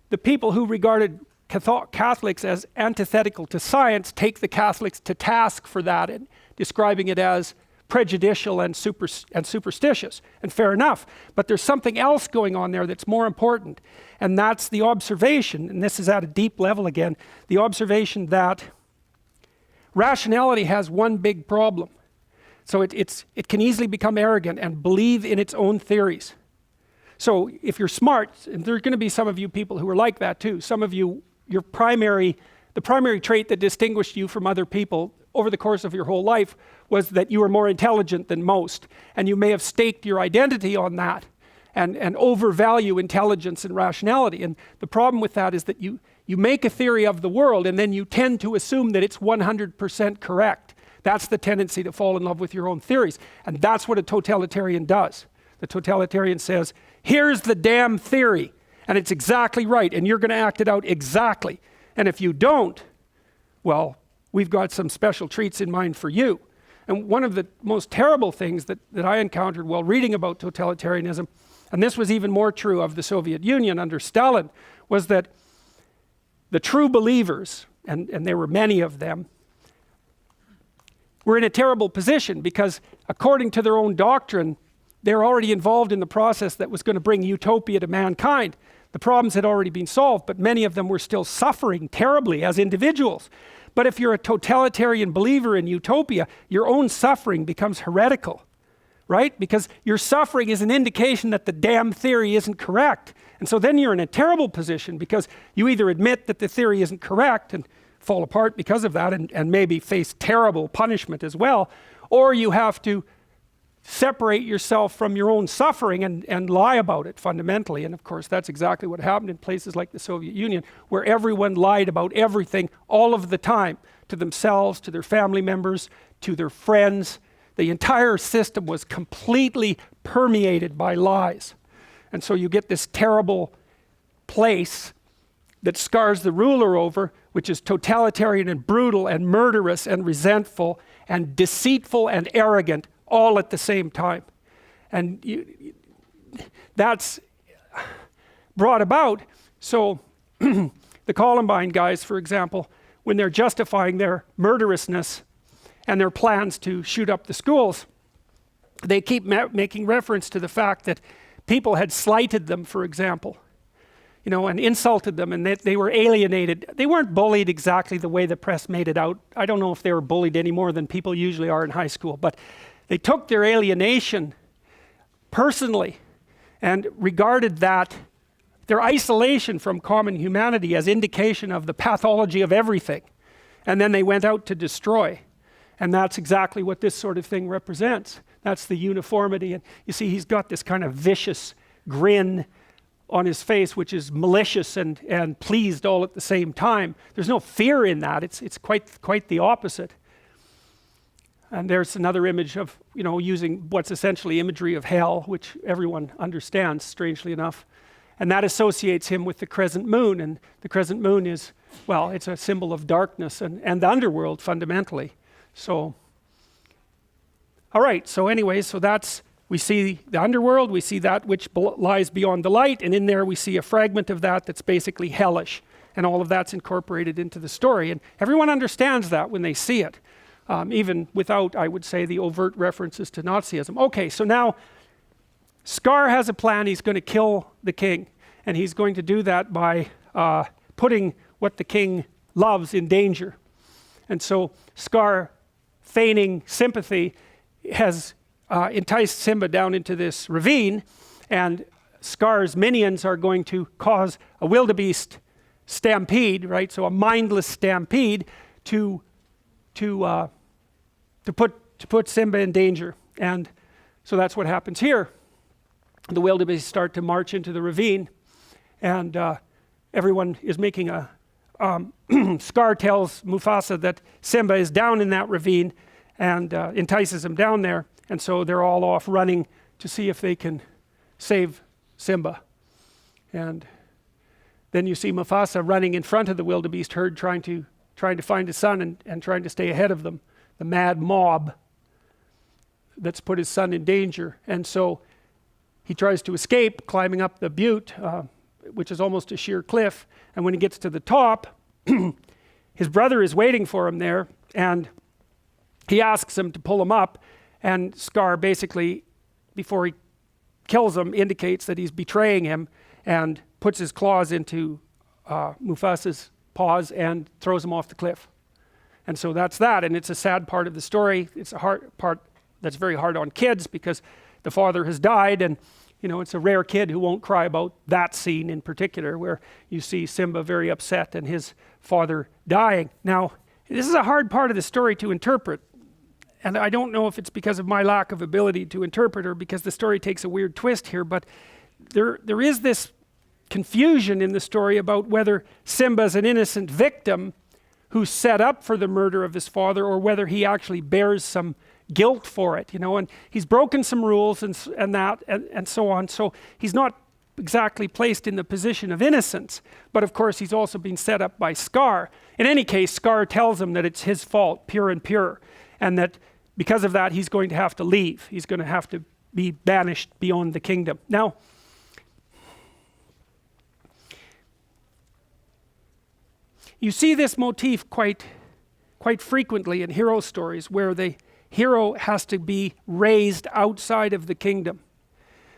the people who regarded Catholics as antithetical to science take the Catholics to task for that, and describing it as prejudicial and superstitious, and fair enough. But there's something else going on there that's more important, and that's the observation, and this is at a deep level again, the observation that rationality has one big problem. So it can easily become arrogant and believe in its own theories. So if you're smart, and there are going to be some of you people who are like that too, some of you, the primary trait that distinguished you from other people over the course of your whole life was that you were more intelligent than most, and you may have staked your identity on that and overvalue intelligence and rationality. And the problem with that is that you make a theory of the world and then you tend to assume that it's 100% correct. That's the tendency to fall in love with your own theories, and that's what a totalitarian does. The totalitarian says, here's the damn theory, and it's exactly right, and you're going to act it out exactly. And if you don't, well, we've got some special treats in mind for you. And one of the most terrible things that I encountered while reading about totalitarianism, and this was even more true of the Soviet Union under Stalin, was that the true believers, and there were many of them, were in a terrible position because according to their own doctrine, they're already involved in the process that was going to bring utopia to mankind. The problems had already been solved, but many of them were still suffering terribly as individuals. But if you're a totalitarian believer in utopia, your own suffering becomes heretical, right? Because your suffering is an indication that the damn theory isn't correct. And so then you're in a terrible position because you either admit that the theory isn't correct and fall apart because of that and maybe face terrible punishment as well, or you have to separate yourself from your own suffering and lie about it fundamentally. And of course, that's exactly what happened in places like the Soviet Union, where everyone lied about everything all of the time, to themselves, to their family members, to their friends. The entire system was completely permeated by lies. And so you get this terrible place that scars the ruler over, which is totalitarian and brutal and murderous and resentful and deceitful and arrogant, all at the same time. And that's brought about. So the Columbine guys, for example, when they're justifying their murderousness and their plans to shoot up the schools, they keep making reference to the fact that people had slighted them, for example, and insulted them, and they were alienated. They weren't bullied exactly the way the press made it out. I don't know if they were bullied any more than people usually are in high school, but they took their alienation personally and regarded that, their isolation from common humanity, as indication of the pathology of everything. And then they went out to destroy. And that's exactly what this sort of thing represents. That's the uniformity. And you see, he's got this kind of vicious grin on his face, which is malicious and pleased all at the same time. There's no fear in that. It's quite the opposite. And there's another image of, using what's essentially imagery of hell, which everyone understands, strangely enough. And that associates him with the crescent moon. And the crescent moon is, well, it's a symbol of darkness and the underworld fundamentally. So, all right, so anyway, we see the underworld, we see that which lies beyond the light, and in there we see a fragment of that that's basically hellish. And all of that's incorporated into the story. And everyone understands that when they see it. Even without, I would say, the overt references to Nazism. Okay, so now Scar has a plan. He's going to kill the king, and he's going to do that by putting what the king loves in danger. And so Scar, feigning sympathy, has enticed Simba down into this ravine, and Scar's minions are going to cause a wildebeest stampede, right? So a mindless stampede to put Simba in danger. And so that's what happens here. The wildebeest start to march into the ravine, and everyone is making a Scar tells Mufasa that Simba is down in that ravine and entices him down there, and so they're all off running to see if they can save Simba. And then you see Mufasa running in front of the wildebeest herd, trying to find his son and trying to stay ahead of them, the mad mob that's put his son in danger. And so he tries to escape, climbing up the butte, which is almost a sheer cliff. And when he gets to the top, his brother is waiting for him there, and he asks him to pull him up. And Scar basically, before he kills him, indicates that he's betraying him and puts his claws into Mufasa's paws and throws him off the cliff. And so that's that, and it's a sad part of the story. It's a hard part that's very hard on kids because the father has died, and it's a rare kid who won't cry about that scene in particular, where you see Simba very upset and his father dying. Now, this is a hard part of the story to interpret, and I don't know if it's because of my lack of ability to interpret or because the story takes a weird twist here, but there is this confusion in the story about whether Simba's an innocent victim who's set up for the murder of his father, or whether he actually bears some guilt for it, and he's broken some rules and so on, so he's not exactly placed in the position of innocence, but of course he's also been set up by Scar. In any case, Scar tells him that it's his fault, pure and pure, and that because of that he's going to have to leave. He's going to have to be banished beyond the kingdom. Now, you see this motif quite frequently in hero stories, where the hero has to be raised outside of the kingdom.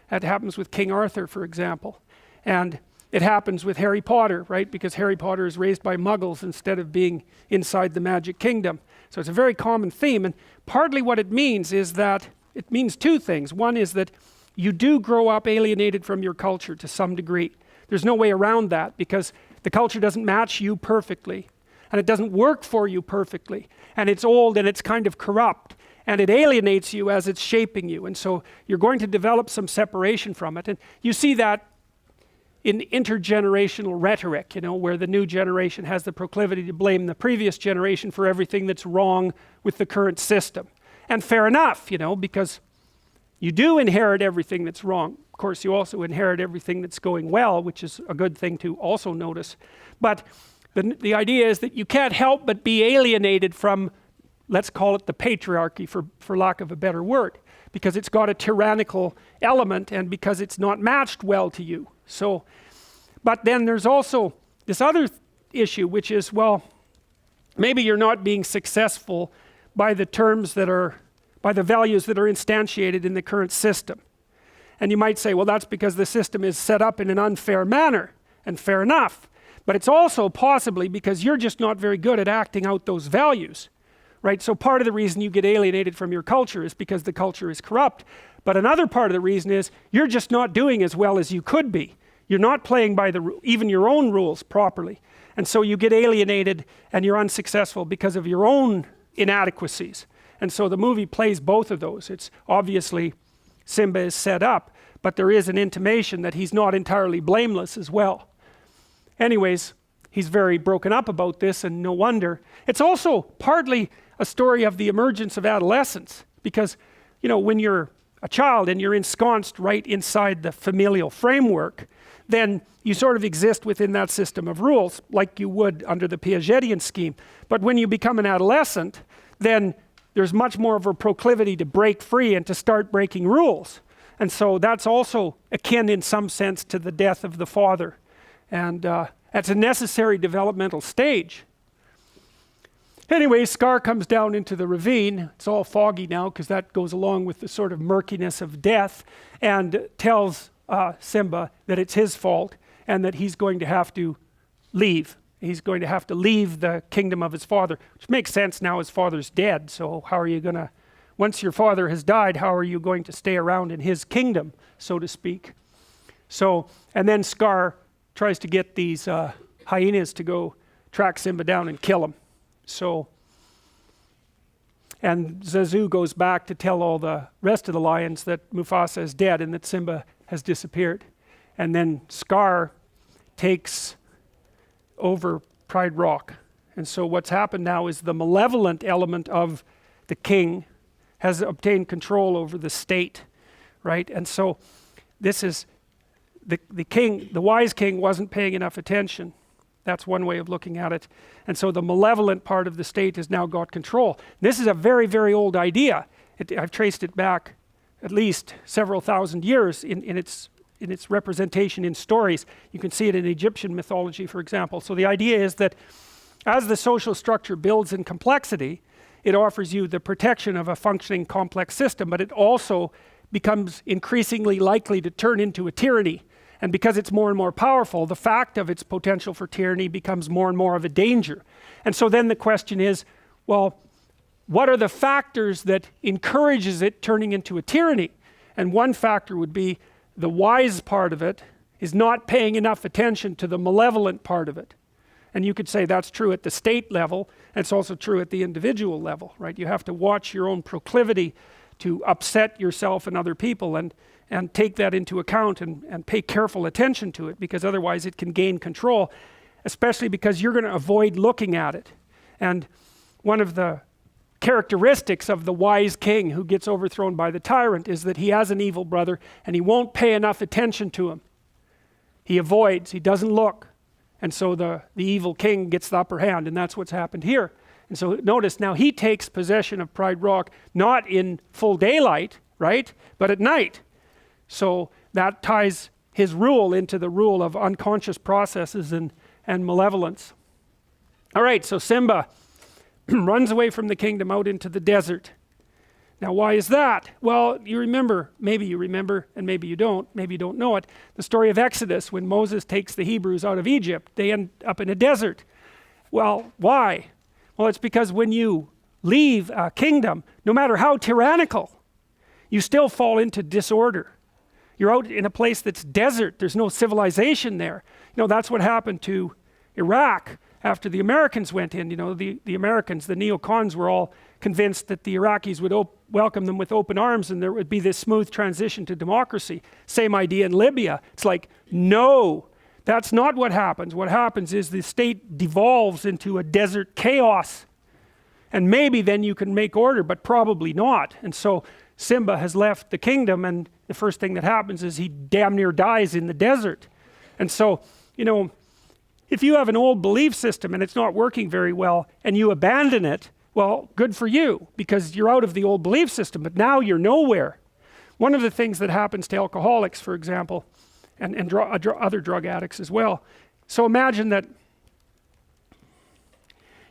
That happens with King Arthur, for example. And it happens with Harry Potter, right? Because Harry Potter is raised by muggles instead of being inside the magic kingdom. So it's a very common theme, and partly what it means is that it means two things. One is that you do grow up alienated from your culture to some degree. There's no way around that, because the culture doesn't match you perfectly, and it doesn't work for you perfectly, and it's old and it's kind of corrupt, and it alienates you as it's shaping you, and so you're going to develop some separation from it. And you see that in intergenerational rhetoric, where the new generation has the proclivity to blame the previous generation for everything that's wrong with the current system. And fair enough, because you do inherit everything that's wrong. Of course, you also inherit everything that's going well, which is a good thing to also notice. But the idea is that you can't help but be alienated from, let's call it the patriarchy for lack of a better word, because it's got a tyrannical element and because it's not matched well to you. So, but then there's also this other issue, which is, well, maybe you're not being successful by the terms that are, by the values that are instantiated in the current system. And you might say, well, that's because the system is set up in an unfair manner, and fair enough. But it's also possibly because you're just not very good at acting out those values, right? So part of the reason you get alienated from your culture is because the culture is corrupt. But another part of the reason is you're just not doing as well as you could be. You're not playing by even your own rules properly. And so you get alienated and you're unsuccessful because of your own inadequacies. And so the movie plays both of those. It's obviously Simba is set up, but there is an intimation that he's not entirely blameless as well. Anyways, he's very broken up about this, and no wonder. It's also partly a story of the emergence of adolescence, because when you're a child and you're ensconced right inside the familial framework, then you sort of exist within that system of rules like you would under the Piagetian scheme. But when you become an adolescent, then there's much more of a proclivity to break free and to start breaking rules. And so that's also akin in some sense to the death of the father. And that's a necessary developmental stage. Anyway, Scar comes down into the ravine. It's all foggy now because that goes along with the sort of murkiness of death, and tells Simba that it's his fault and that he's going to have to leave. He's going to have to leave the kingdom of his father, which makes sense now. His father's dead, so how are you going to, once your father has died, how are you going to stay around in his kingdom, so to speak? So, and then Scar tries to get these hyenas to go track Simba down and kill him. So, and Zazu goes back to tell all the rest of the lions that Mufasa is dead and that Simba has disappeared. And then Scar takes over Pride Rock. And so what's happened now is the malevolent element of the king has obtained control over the state, right? And so this is the king, the wise king wasn't paying enough attention. That's one way of looking at it. And so the malevolent part of the state has now got control. This is a very, very old idea. I've traced it back at least several thousand years in its representation in stories. You can see it in Egyptian mythology, for example. So the idea is that as the social structure builds in complexity, it offers you the protection of a functioning complex system, but it also becomes increasingly likely to turn into a tyranny. And because it's more and more powerful, the fact of its potential for tyranny becomes more and more of a danger. And so then the question is, well, what are the factors that encourages it turning into a tyranny? And one factor would be the wise part of it is not paying enough attention to the malevolent part of it. And you could say that's true at the state level, and it's also true at the individual level, right? You have to watch your own proclivity to upset yourself and other people, and take that into account and pay careful attention to it, because otherwise it can gain control, especially because you're going to avoid looking at it. And one of the characteristics of the wise king who gets overthrown by the tyrant is that he has an evil brother and he won't pay enough attention to him. He avoids, he doesn't look. And so the evil king gets the upper hand, and that's what's happened here. And so notice now he takes possession of Pride Rock, not in full daylight, right? But at night. So that ties his rule into the rule of unconscious processes and malevolence. All right, so Simba runs away from the kingdom out into the desert. Now why is that? Well, you remember, and maybe you don't know it, the story of Exodus, when Moses takes the Hebrews out of Egypt, they end up in a desert. Well, why? Well, it's because when you leave a kingdom, no matter how tyrannical, you still fall into disorder. You're out in a place that's desert. There's no civilization there. You know, that's what happened to Iraq after the Americans went in. You know, the Americans, the neocons, were all convinced that the Iraqis would welcome them with open arms and there would be this smooth transition to democracy. Same idea in Libya. It's like, no, that's not what happens. What happens is the state devolves into a desert chaos. And maybe then you can make order, but probably not. And so Simba has left the kingdom, and the first thing that happens is he damn near dies in the desert. And so, you know, if you have an old belief system and it's not working very well and you abandon it, well, good for you, because you're out of the old belief system, but now you're nowhere. One of the things that happens to alcoholics, for example, and other drug addicts as well. So imagine that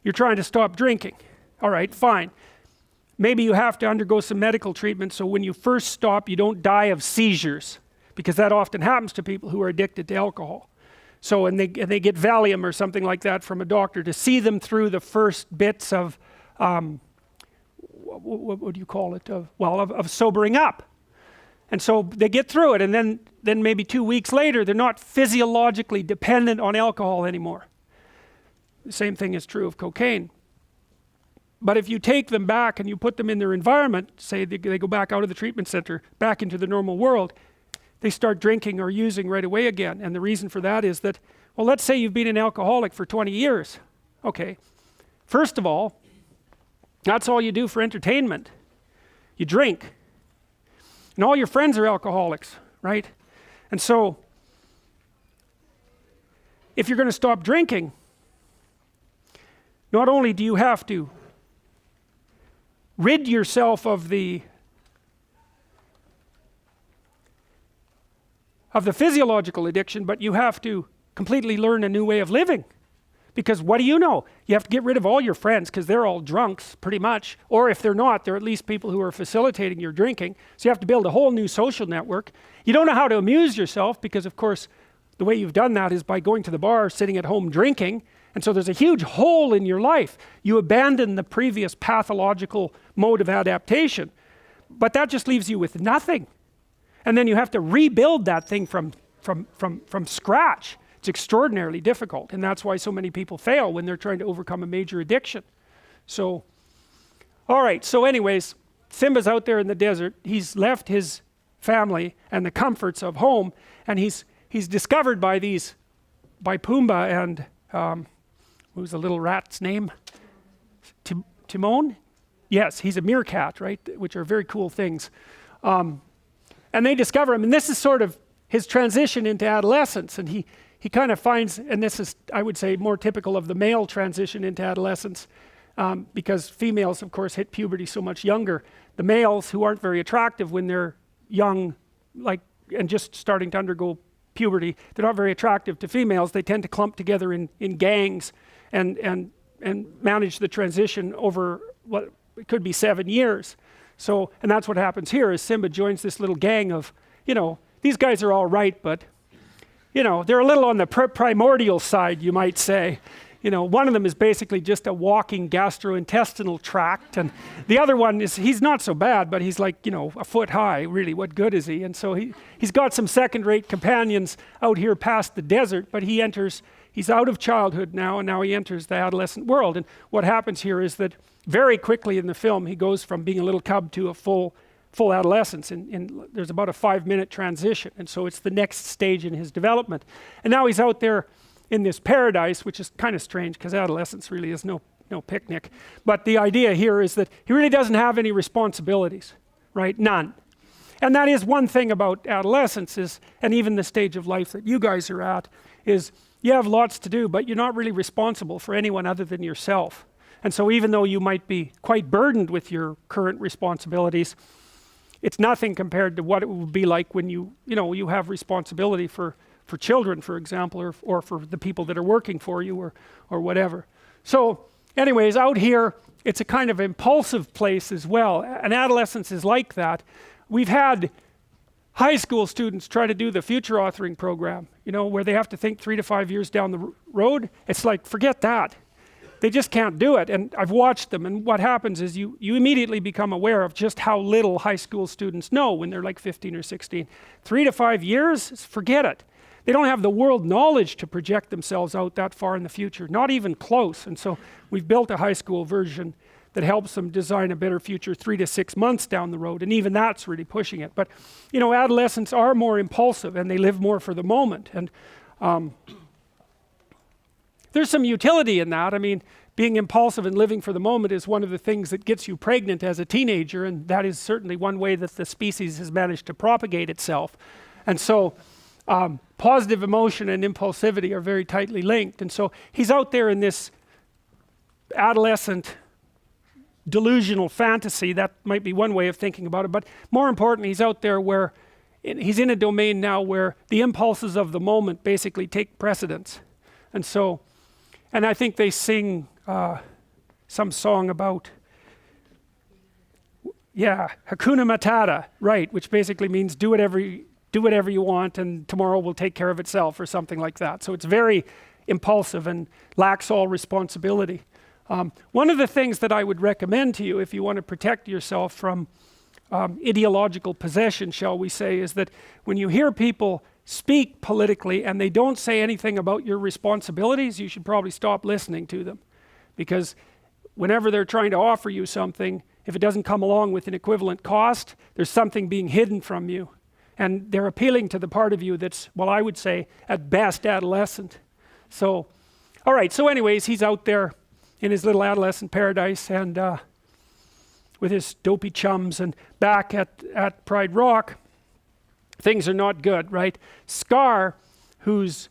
you're trying to stop drinking. All right, fine. Maybe you have to undergo some medical treatment so when you first stop, you don't die of seizures, because that often happens to people who are addicted to alcohol. So, and they get Valium or something like that from a doctor to see them through the first bits of, what do you call it? Of sobering up. And so they get through it, and then maybe 2 weeks later, they're not physiologically dependent on alcohol anymore. The same thing is true of cocaine. But if you take them back and you put them in their environment, say they go back out of the treatment center, back into the normal world, they start drinking or using right away again. And the reason for that is that, well, let's say you've been an alcoholic for 20 years. Okay, first of all, that's all you do for entertainment. You drink. And all your friends are alcoholics, right? And so, if you're going to stop drinking, not only do you have to rid yourself of the physiological addiction, but you have to completely learn a new way of living. Because what do you know? You have to get rid of all your friends because they're all drunks, pretty much. Or if they're not, they're at least people who are facilitating your drinking. So you have to build a whole new social network. You don't know how to amuse yourself because, of course, the way you've done that is by going to the bar, sitting at home drinking. And so there's a huge hole in your life. You abandon the previous pathological mode of adaptation. But that just leaves you with nothing. And then you have to rebuild that thing from scratch. It's extraordinarily difficult, and that's why so many people fail when they're trying to overcome a major addiction. So, all right, so anyways, Simba's out there in the desert. He's left his family and the comforts of home, and he's discovered by Pumbaa and, what was the little rat's name? Timon? Yes, he's a meerkat, right? Which are very cool things. And they discover him, and this is sort of his transition into adolescence, and he kind of finds, and this is, I would say, more typical of the male transition into adolescence, because females, of course, hit puberty so much younger. The males who aren't very attractive when they're young, and just starting to undergo puberty, they're not very attractive to females. They tend to clump together in gangs and manage the transition over it could be 7 years. So, and that's what happens here, is Simba joins this little gang of, these guys are all right, but, they're a little on the primordial side, you might say. One of them is basically just a walking gastrointestinal tract, and the other one is, he's not so bad, but he's like, a foot high, really, what good is he? And so he's got some second-rate companions out here past the desert, but he's out of childhood now, and now he enters the adolescent world. And what happens here is that very quickly in the film, he goes from being a little cub to a full adolescence, and there's about a 5-minute transition, and so it's the next stage in his development. And now he's out there in this paradise, which is kind of strange because adolescence really is no picnic. But the idea here is that he really doesn't have any responsibilities, right? None. And that is one thing about adolescence is, and even the stage of life that you guys are at, is you have lots to do, but you're not really responsible for anyone other than yourself. And so even though you might be quite burdened with your current responsibilities, it's nothing compared to what it will be like when you have responsibility for children, for example, or for the people that are working for you or whatever. So anyways, out here, it's a kind of impulsive place as well. And adolescence is like that. We've had high school students try to do the future authoring program, where they have to think 3 to 5 years down the road. It's like, forget that. They just can't do it. And I've watched them, and what happens is you immediately become aware of just how little high school students know when they're like 15 or 16. 3 to 5 years, forget it. They don't have the world knowledge to project themselves out that far in the future, not even close. And so we've built a high school version that helps them design a better future 3 to 6 months down the road, and even that's really pushing it. But adolescents are more impulsive, and they live more for the moment. And there's some utility in that. I mean, being impulsive and living for the moment is one of the things that gets you pregnant as a teenager, and that is certainly one way that the species has managed to propagate itself. And so positive emotion and impulsivity are very tightly linked. And so he's out there in this adolescent delusional fantasy. That might be one way of thinking about it, but more importantly, he's out there where he's in a domain now where the impulses of the moment basically take precedence. And so, and I think they sing some song about, Hakuna Matata, right, which basically means do whatever you want and tomorrow will take care of itself, or something like that. So it's very impulsive and lacks all responsibility. One of the things that I would recommend to you if you want to protect yourself from ideological possession, shall we say, is that when you hear people speak politically and they don't say anything about your responsibilities, you should probably stop listening to them. Because whenever they're trying to offer you something, if it doesn't come along with an equivalent cost, there's something being hidden from you. And they're appealing to the part of you that's, well, I would say, at best, adolescent. So, all right, so anyways, he's out there in his little adolescent paradise, and with his dopey chums, and back at Pride Rock, things are not good, right? Scar, who's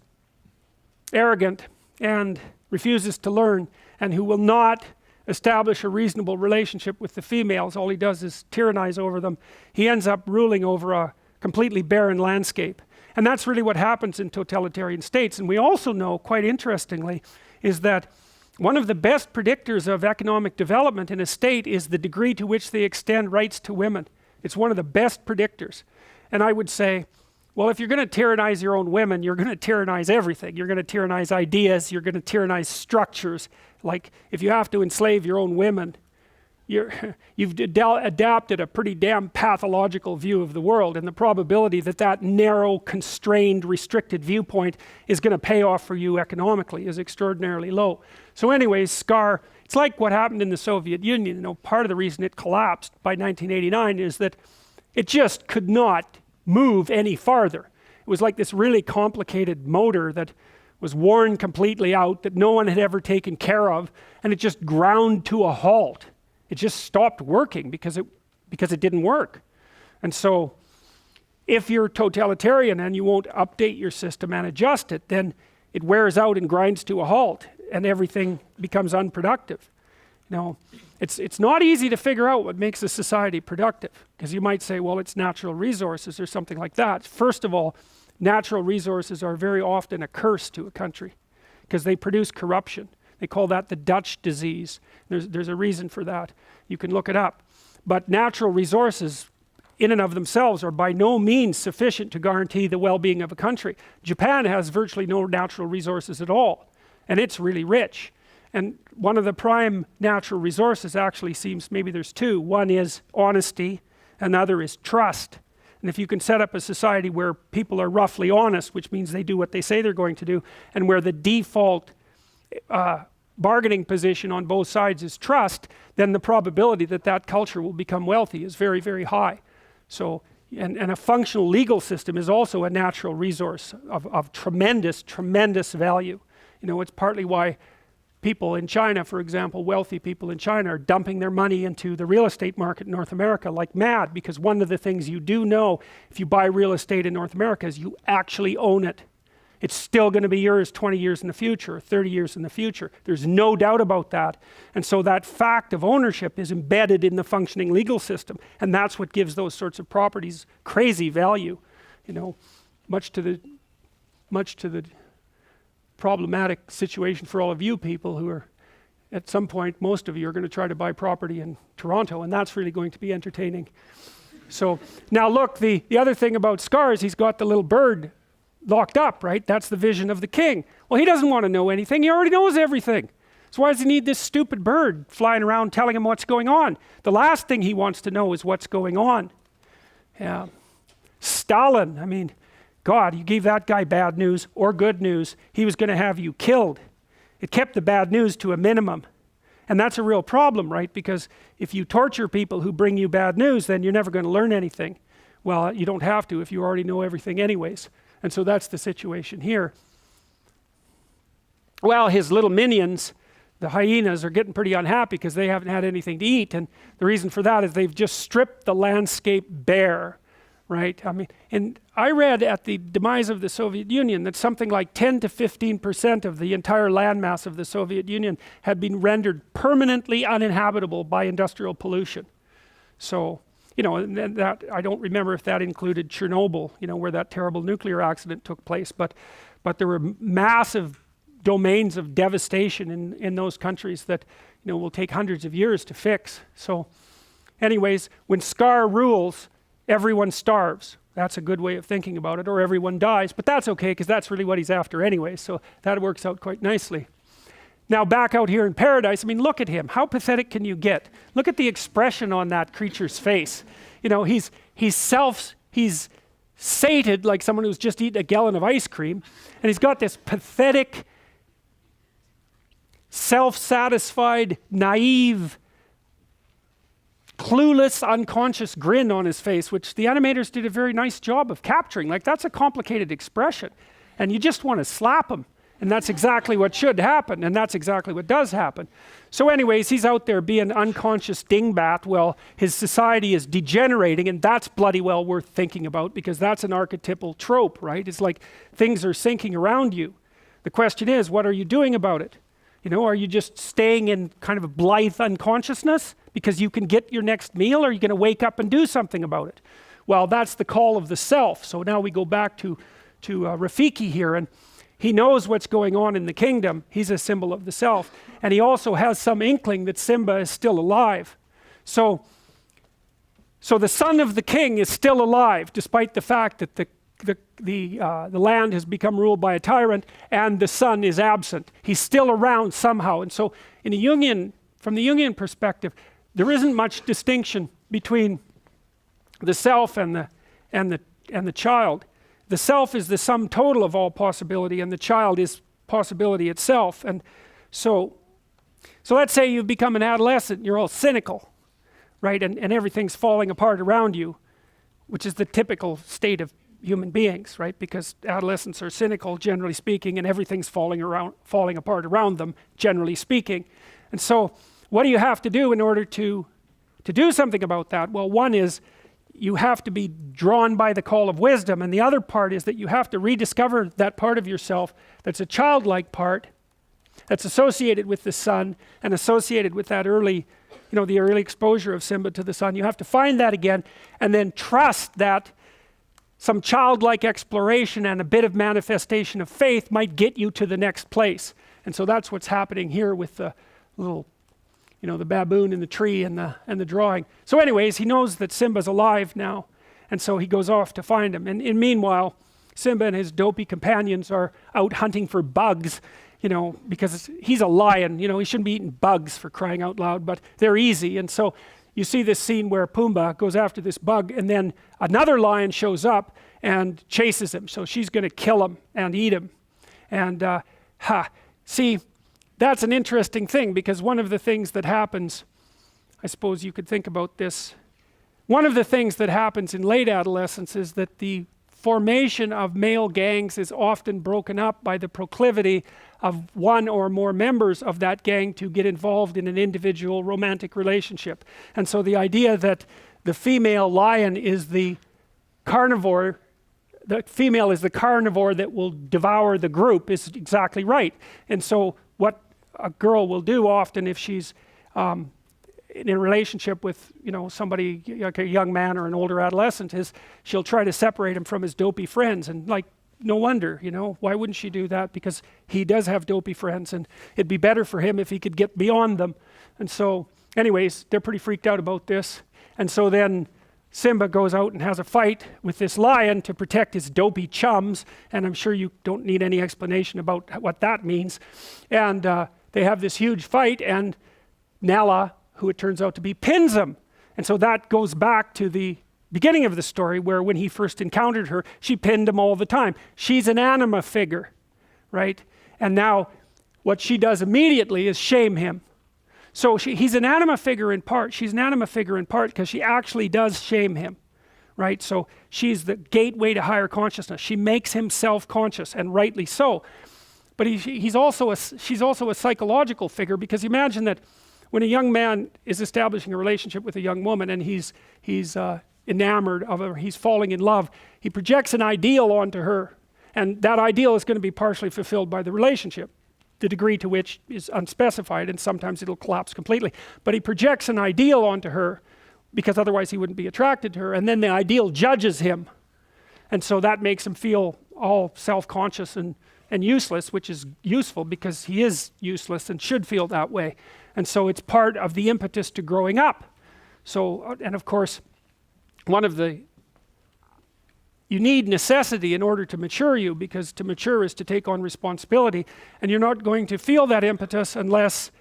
arrogant and refuses to learn, and who will not establish a reasonable relationship with the females, all he does is tyrannize over them. He ends up ruling over a completely barren landscape. And that's really what happens in totalitarian states. And we also know, quite interestingly, is that one of the best predictors of economic development in a state is the degree to which they extend rights to women. It's one of the best predictors. And I would say, well, if you're going to tyrannize your own women, you're going to tyrannize everything. You're going to tyrannize ideas, you're going to tyrannize structures. Like, if you have to enslave your own women, you've adapted a pretty damn pathological view of the world, and the probability that that narrow, constrained, restricted viewpoint is going to pay off for you economically is extraordinarily low. So anyways, Scar, it's like what happened in the Soviet Union. Part of the reason it collapsed by 1989 is that it just could not move any farther. It was like this really complicated motor that was worn completely out, that no one had ever taken care of, and it just ground to a halt. It just stopped working because it didn't work. And so if you're totalitarian and you won't update your system and adjust it, then it wears out and grinds to a halt, and everything becomes unproductive. It's not easy to figure out what makes a society productive, because you might say, well, it's natural resources or something like that. First of all, natural resources are very often a curse to a country because they produce corruption. They call that the Dutch disease. There's a reason for that. You can look it up. But natural resources in and of themselves are by no means sufficient to guarantee the well-being of a country. Japan has virtually no natural resources at all, and it's really rich. And one of the prime natural resources actually seems, maybe there's two. One is honesty, another is trust. And if you can set up a society where people are roughly honest, which means they do what they say they're going to do, and where the default bargaining position on both sides is trust, then the probability that that culture will become wealthy is very, very high. So, and a functional legal system is also a natural resource of tremendous, tremendous value. You know, it's partly why people in China, for example, wealthy people in China are dumping their money into the real estate market in North America like mad, because one of the things you do know if you buy real estate in North America is you actually own it. It's still going to be yours 20 years in the future, 30 years in the future. There's no doubt about that. And so that fact of ownership is embedded in the functioning legal system. And that's what gives those sorts of properties crazy value. You know, much to the problematic situation for all of you people who are, at some point, most of you are going to try to buy property in Toronto, and that's really going to be entertaining. So now look, the other thing about Scar is he's got the little bird locked up, right? That's the vision of the king. Well, he doesn't want to know anything. He already knows everything. So why does he need this stupid bird flying around telling him what's going on? The last thing he wants to know is what's going on. Yeah. Stalin, I mean, God, you gave that guy bad news or good news, he was going to have you killed. It kept the bad news to a minimum. And that's a real problem, right? Because if you torture people who bring you bad news, then you're never going to learn anything. Well, you don't have to if you already know everything anyways. And so that's the situation here. Well, his little minions, the hyenas, are getting pretty unhappy because they haven't had anything to eat. And the reason for that is they've just stripped the landscape bare, right? I mean, and I read at the demise of the Soviet Union that something like 10 to 15% of the entire landmass of the Soviet Union had been rendered permanently uninhabitable by industrial pollution. So, you know, and that, I don't remember if that included Chernobyl, you know, where that terrible nuclear accident took place, but there were massive domains of devastation in those countries that, you know, will take hundreds of years to fix. So anyways, when Scar rules, everyone starves. That's a good way of thinking about it, or everyone dies, but that's okay because that's really what he's after anyway, so that works out quite nicely. Now back out here in paradise, I mean, look at him. How pathetic can you get? Look at the expression on that creature's face. You know, he's sated like someone who's just eaten a gallon of ice cream, and he's got this pathetic, self-satisfied, naive, clueless, unconscious grin on his face, which the animators did a very nice job of capturing. Like, that's a complicated expression, and you just want to slap him. And that's exactly what should happen, and that's exactly what does happen. So anyways, he's out there being unconscious dingbat. Well, his society is degenerating, and that's bloody well worth thinking about, because that's an archetypal trope, right? It's like things are sinking around you. The question is, what are you doing about it? You know, are you just staying in kind of a blithe unconsciousness because you can get your next meal, or are you going to wake up and do something about it? Well, that's the call of the self. So now we go back to Rafiki here, and he knows what's going on in the kingdom. He's a symbol of the self. And he also has some inkling that Simba is still alive. So the son of the king is still alive, despite the fact that the land has become ruled by a tyrant and the son is absent. He's still around somehow. And so from the Jungian perspective, there isn't much distinction between the self and the child. The self is the sum total of all possibility, and the child is possibility itself. And so let's say you've become an adolescent, you're all cynical, right? And everything's falling apart around you, which is the typical state of human beings, right? Because adolescents are cynical, generally speaking, and everything's falling apart around them, generally speaking. And so what do you have to do in order to do something about that? Well, one is you have to be drawn by the call of wisdom, and the other part is that you have to rediscover that part of yourself that's a childlike part, that's associated with the sun and associated with that early, you know, the early exposure of Simba to the sun. You have to find that again, and then trust that some childlike exploration and a bit of manifestation of faith might get you to the next place. And so that's what's happening here with the little, the baboon in the tree and the drawing. So anyways, he knows that Simba's alive now, and so he goes off to find him. And meanwhile, Simba and his dopey companions are out hunting for bugs, because he's a lion, he shouldn't be eating bugs, for crying out loud, but they're easy. And so you see this scene where Pumbaa goes after this bug, and then another lion shows up and chases him. So she's going to kill him and eat him. And see, that's an interesting thing, because one of the things that happens, I suppose you could think about this, one of the things that happens in late adolescence is that the formation of male gangs is often broken up by the proclivity of one or more members of that gang to get involved in an individual romantic relationship. And so the idea that the female lion is the carnivore, the female is the carnivore that will devour the group, is exactly right. And so what a girl will do often if she's in a relationship with somebody like a young man or an older adolescent is she'll try to separate him from his dopey friends. And no wonder, why wouldn't she do that? Because he does have dopey friends, and it'd be better for him if he could get beyond them. And so anyways, they're pretty freaked out about this. And so then Simba goes out and has a fight with this lion to protect his dopey chums, and I'm sure you don't need any explanation about what that means. And they have this huge fight, and Nala, who it turns out to be, pins him. And so that goes back to the beginning of the story, where when he first encountered her, she pinned him all the time. She's an anima figure, right? And now what she does immediately is shame him. So he's an anima figure in part. She's an anima figure in part because she actually does shame him, right? So she's the gateway to higher consciousness. She makes him self-conscious, and rightly so. But she's also a psychological figure, because imagine that when a young man is establishing a relationship with a young woman, and he's enamored of her, he's falling in love, he projects an ideal onto her, and that ideal is going to be partially fulfilled by the relationship, the degree to which is unspecified, and sometimes it'll collapse completely. But he projects an ideal onto her, because otherwise he wouldn't be attracted to her, and then the ideal judges him, and so that makes him feel all self-conscious and useless, which is useful because he is useless and should feel that way. And so it's part of the impetus to growing up. So, and of course, you need necessity in order to mature you, because to mature is to take on responsibility, and you're not going to feel that impetus unless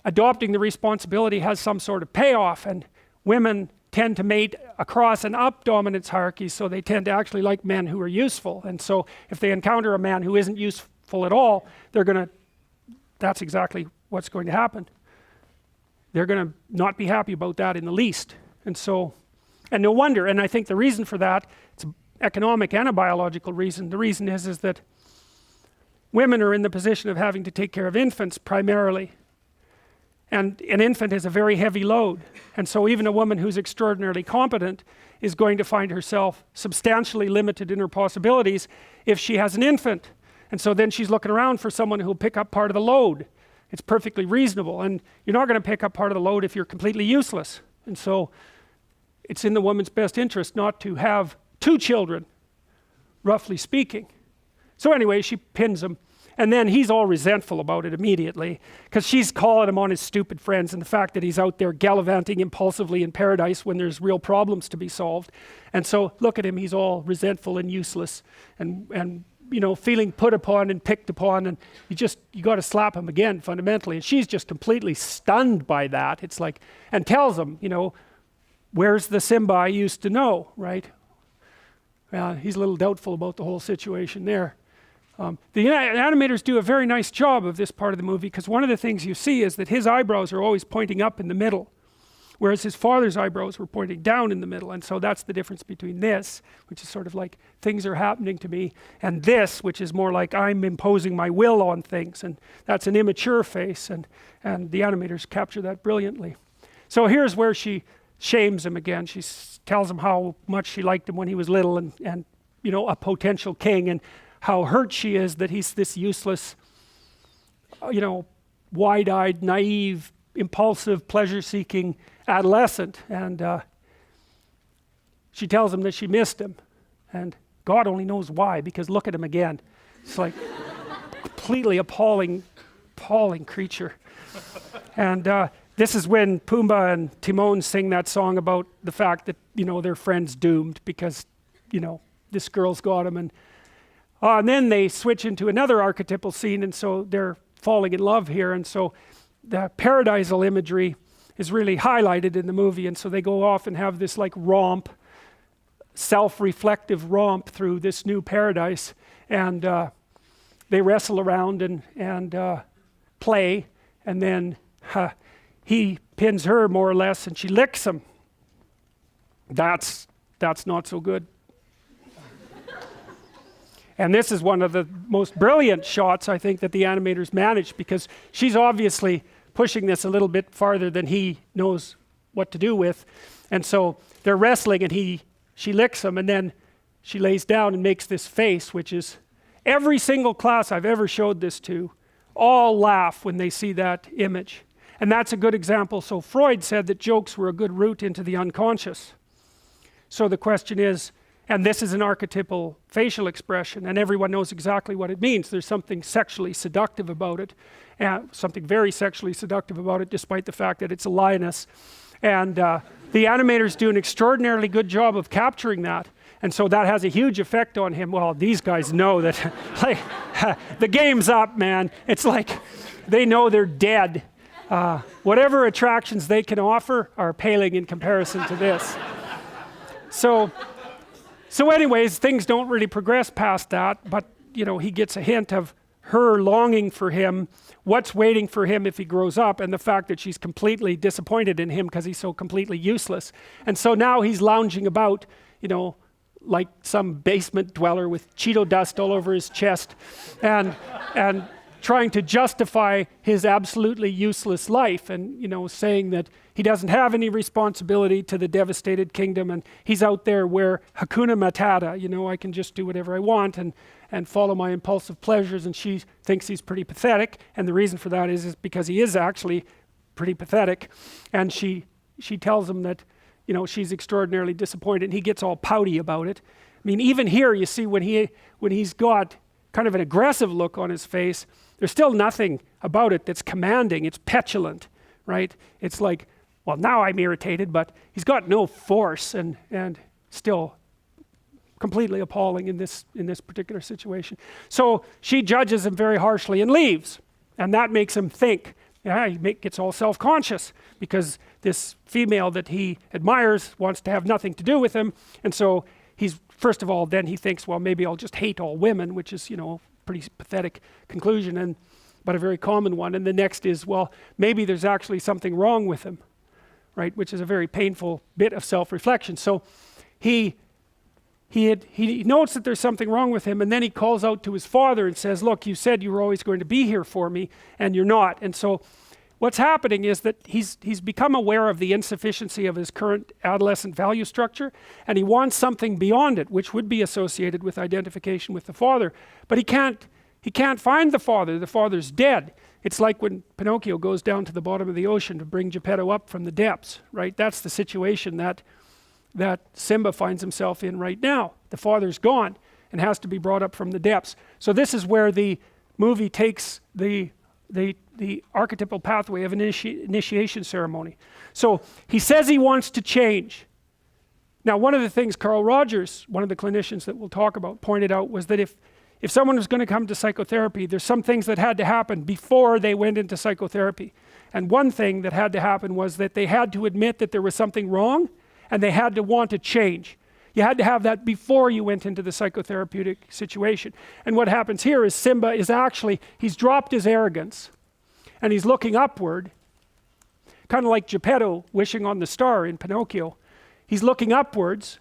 adopting the responsibility has some sort of payoff. And women tend to mate across and up dominance hierarchies, so they tend to actually like men who are useful. And so if they encounter a man who isn't useful at all, that's exactly what's going to happen. They're going to not be happy about that in the least. And no wonder, and I think the reason for that, it's an economic and a biological reason. The reason is that women are in the position of having to take care of infants primarily. And an infant is a very heavy load. And so even a woman who's extraordinarily competent is going to find herself substantially limited in her possibilities if she has an infant. And so then she's looking around for someone who'll pick up part of the load. It's perfectly reasonable. And you're not going to pick up part of the load if you're completely useless. And so it's in the woman's best interest not to have 2 children, roughly speaking. So anyway, she pins him. And then he's all resentful about it immediately, because she's calling him on his stupid friends and the fact that he's out there gallivanting impulsively in paradise when there's real problems to be solved. And so look at him, he's all resentful and useless and feeling put upon and picked upon, and you got to slap him again fundamentally. And she's just completely stunned by that. It's like, and tells him, where's the Simba I used to know, right? He's a little doubtful about the whole situation there. The animators do a very nice job of this part of the movie, because one of the things you see is that his eyebrows are always pointing up in the middle, whereas his father's eyebrows were pointing down in the middle. And so that's the difference between this, which is sort of like things are happening to me, and this, which is more like I'm imposing my will on things, and that's an immature face, and the animators capture that brilliantly. So here's where she shames him again. She tells him how much she liked him when he was little, and a potential king, and how hurt she is that he's this useless, wide-eyed, naive, impulsive, pleasure-seeking adolescent. And she tells him that she missed him, and God only knows why, because look at him again. It's like completely appalling creature. And this is when Pumbaa and Timon sing that song about the fact that, their friend's doomed because, this girl's got him. And then they switch into another archetypal scene, and so they're falling in love here. And so the paradisal imagery is really highlighted in the movie. And so they go off and have this like romp, self-reflective romp through this new paradise. And they wrestle around and play. And then he pins her more or less, and she licks him. That's not so good. And this is one of the most brilliant shots, I think, that the animators managed, because she's obviously pushing this a little bit farther than he knows what to do with. And so they're wrestling, and she licks him, and then she lays down and makes this face, which is every single class I've ever showed this to, all laugh when they see that image. And that's a good example. So Freud said that jokes were a good route into the unconscious. So the question is, and this is an archetypal facial expression, and everyone knows exactly what it means. There's something sexually seductive about it, something very sexually seductive about it, despite the fact that it's a lioness. And the animators do an extraordinarily good job of capturing that. And so that has a huge effect on him. Well, these guys know that like, the game's up, man. It's like they know they're dead. Whatever attractions they can offer are paling in comparison to this. So anyways, things don't really progress past that, but he gets a hint of her longing for him, what's waiting for him if he grows up, and the fact that she's completely disappointed in him because he's so completely useless. And so now he's lounging about, like some basement dweller with Cheeto dust all over his chest, and trying to justify his absolutely useless life, and saying that he doesn't have any responsibility to the devastated kingdom, and he's out there where Hakuna Matata, I can just do whatever I want and follow my impulsive pleasures. And she thinks he's pretty pathetic, and the reason for that is because he is actually pretty pathetic. And she tells him that she's extraordinarily disappointed, and he gets all pouty about it. I mean, even here you see when he's got kind of an aggressive look on his face, there's still nothing about it that's commanding. It's petulant, right? It's like, well, now I'm irritated, but he's got no force, and still completely appalling in this particular situation. So she judges him very harshly and leaves, and that makes him think. Yeah, he gets all self-conscious because this female that he admires wants to have nothing to do with him, and so he's first of all, then he thinks, well, maybe I'll just hate all women, which is pretty pathetic conclusion, but a very common one. And the next is, well, maybe there's actually something wrong with him, right? Which is a very painful bit of self-reflection. So he notes that there's something wrong with him, and then he calls out to his father and says, look, you said you were always going to be here for me, and you're not. And so what's happening is that he's become aware of the insufficiency of his current adolescent value structure, and he wants something beyond it, which would be associated with identification with the father. But he can't find the father. The father's dead. It's like when Pinocchio goes down to the bottom of the ocean to bring Geppetto up from the depths, right? That's the situation that Simba finds himself in right now. The father's gone and has to be brought up from the depths. So this is where the movie takes the archetypal pathway of an initiation ceremony. So he says he wants to change. Now, one of the things Carl Rogers, one of the clinicians that we'll talk about, pointed out was that if someone was going to come to psychotherapy, there's some things that had to happen before they went into psychotherapy. And one thing that had to happen was that they had to admit that there was something wrong, and they had to want to change. You had to have that before you went into the psychotherapeutic situation. And what happens here is Simba is actually, he's dropped his arrogance, and he's looking upward, kind of like Geppetto wishing on the star in Pinocchio. He's looking upwards,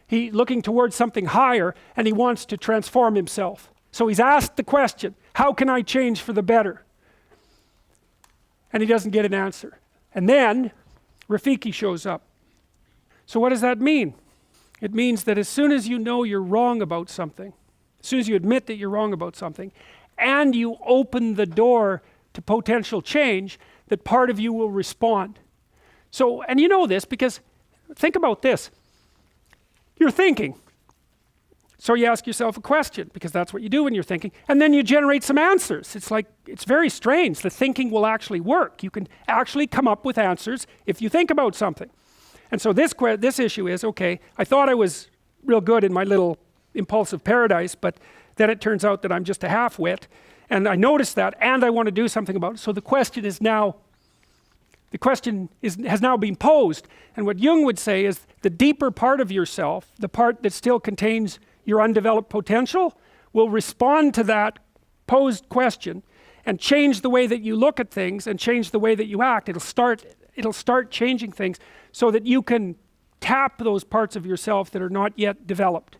he's looking towards something higher, and he wants to transform himself. So he's asked the question, how can I change for the better? And he doesn't get an answer. And then Rafiki shows up. So what does that mean? It means that as soon as you know you're wrong about something, as soon as you admit that you're wrong about something, and you open the door to potential change, that part of you will respond. So, and you know this because, think about this. You're thinking. So you ask yourself a question, because that's what you do when you're thinking, and then you generate some answers. It's like, it's very strange. The thinking will actually work. You can actually come up with answers if you think about something. And so this issue is, okay, I thought I was real good in my little impulsive paradise, but then it turns out that I'm just a half-wit, and I noticed that, and I want to do something about it. So the question has now been posed. And what Jung would say is the deeper part of yourself, the part that still contains your undeveloped potential, will respond to that posed question and change the way that you look at things and change the way that you act. It'll start changing things so that you can tap those parts of yourself that are not yet developed.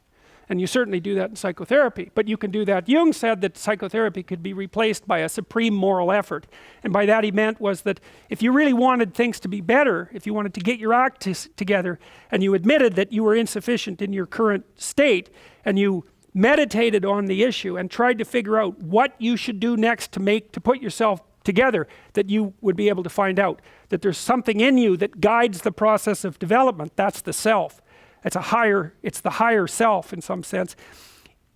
And you certainly do that in psychotherapy, but you can do that. Jung said that psychotherapy could be replaced by a supreme moral effort. And by that he meant was that if you really wanted things to be better, if you wanted to get your act together, and you admitted that you were insufficient in your current state, and you meditated on the issue and tried to figure out what you should do next to put yourself together, that you would be able to find out that there's something in you that guides the process of development. That's the self. It's the higher self in some sense.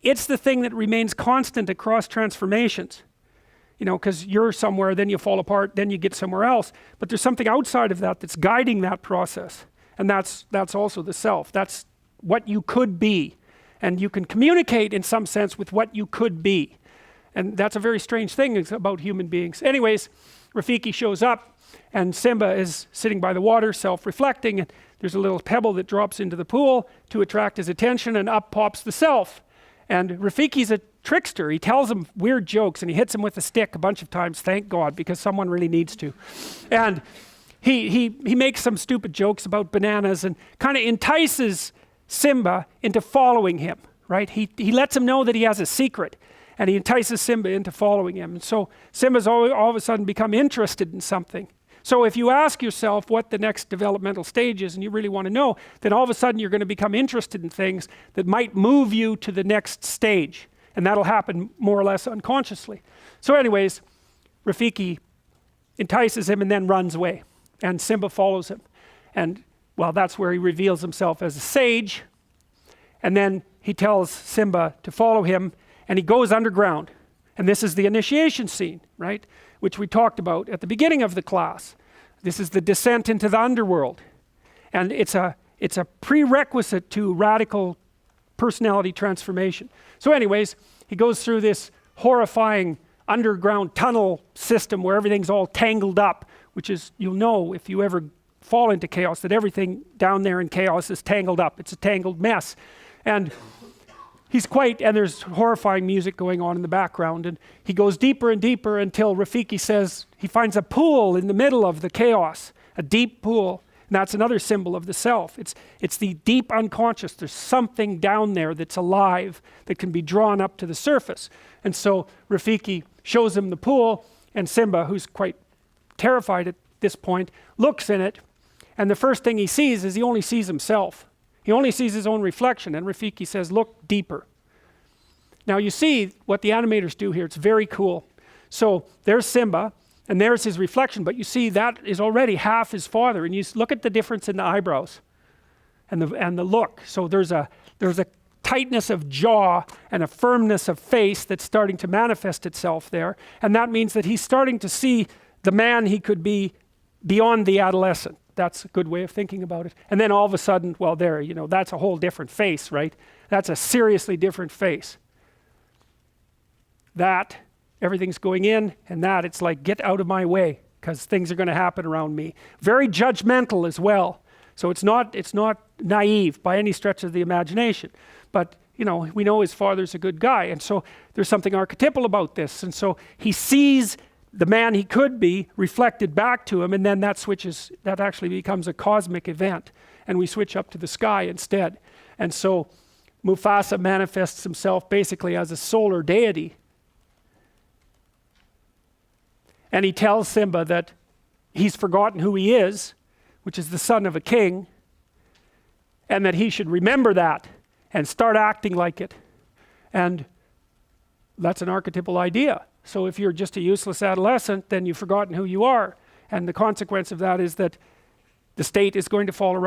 It's the thing that remains constant across transformations. You know, because you're somewhere, then you fall apart, then you get somewhere else. But there's something outside of that that's guiding that process. And that's also the self. That's what you could be. And you can communicate in some sense with what you could be. And that's a very strange thing about human beings. Anyways, Rafiki shows up, and Simba is sitting by the water, self-reflecting, and there's a little pebble that drops into the pool to attract his attention, and up pops the self. And Rafiki's a trickster. He tells him weird jokes, and he hits him with a stick a bunch of times, thank God, because someone really needs to. And he makes some stupid jokes about bananas and kind of entices Simba into following him, right? He lets him know that he has a secret, and he entices Simba into following him. And so Simba's all of a sudden become interested in something. So if you ask yourself what the next developmental stage is, and you really want to know, then all of a sudden you're going to become interested in things that might move you to the next stage. And that'll happen more or less unconsciously. So anyways, Rafiki entices him and then runs away. And Simba follows him. And well, that's where he reveals himself as a sage. And then he tells Simba to follow him, and he goes underground. And this is the initiation scene, right? Which we talked about at the beginning of the class. This is the descent into the underworld. And it's a prerequisite to radical personality transformation. So anyways, he goes through this horrifying underground tunnel system where everything's all tangled up, which is, you'll know if you ever fall into chaos, that everything down there in chaos is tangled up. It's a tangled mess. And and there's horrifying music going on in the background, and he goes deeper and deeper until Rafiki says he finds a pool in the middle of the chaos, a deep pool, and that's another symbol of the self. It's the deep unconscious. There's something down there that's alive that can be drawn up to the surface. And so Rafiki shows him the pool, and Simba, who's quite terrified at this point, looks in it, and the first thing he sees is he only sees himself. He only sees his own reflection, and Rafiki says, look deeper. Now you see what the animators do here. It's very cool. So there's Simba, and there's his reflection, but you see that is already half his father, and you look at the difference in the eyebrows and the look. So there's a tightness of jaw and a firmness of face that's starting to manifest itself there, and that means that he's starting to see the man he could be beyond the adolescent. That's a good way of thinking about it. And then all of a sudden, well, there, you know, that's a whole different face, right? That's a seriously different face. That, everything's going in, and that, it's like, get out of my way, because things are going to happen around me. Very judgmental as well. So it's not naive by any stretch of the imagination. But, you know, we know his father's a good guy, and so there's something archetypal about this. And so he sees the man he could be reflected back to him, and then that actually becomes a cosmic event, and we switch up to the sky instead. And so Mufasa manifests himself basically as a solar deity, and he tells Simba that he's forgotten who he is, which is the son of a king, and that he should remember that and start acting like it. And that's an archetypal idea. So if you're just a useless adolescent, then you've forgotten who you are. And the consequence of that is that the state is going to fall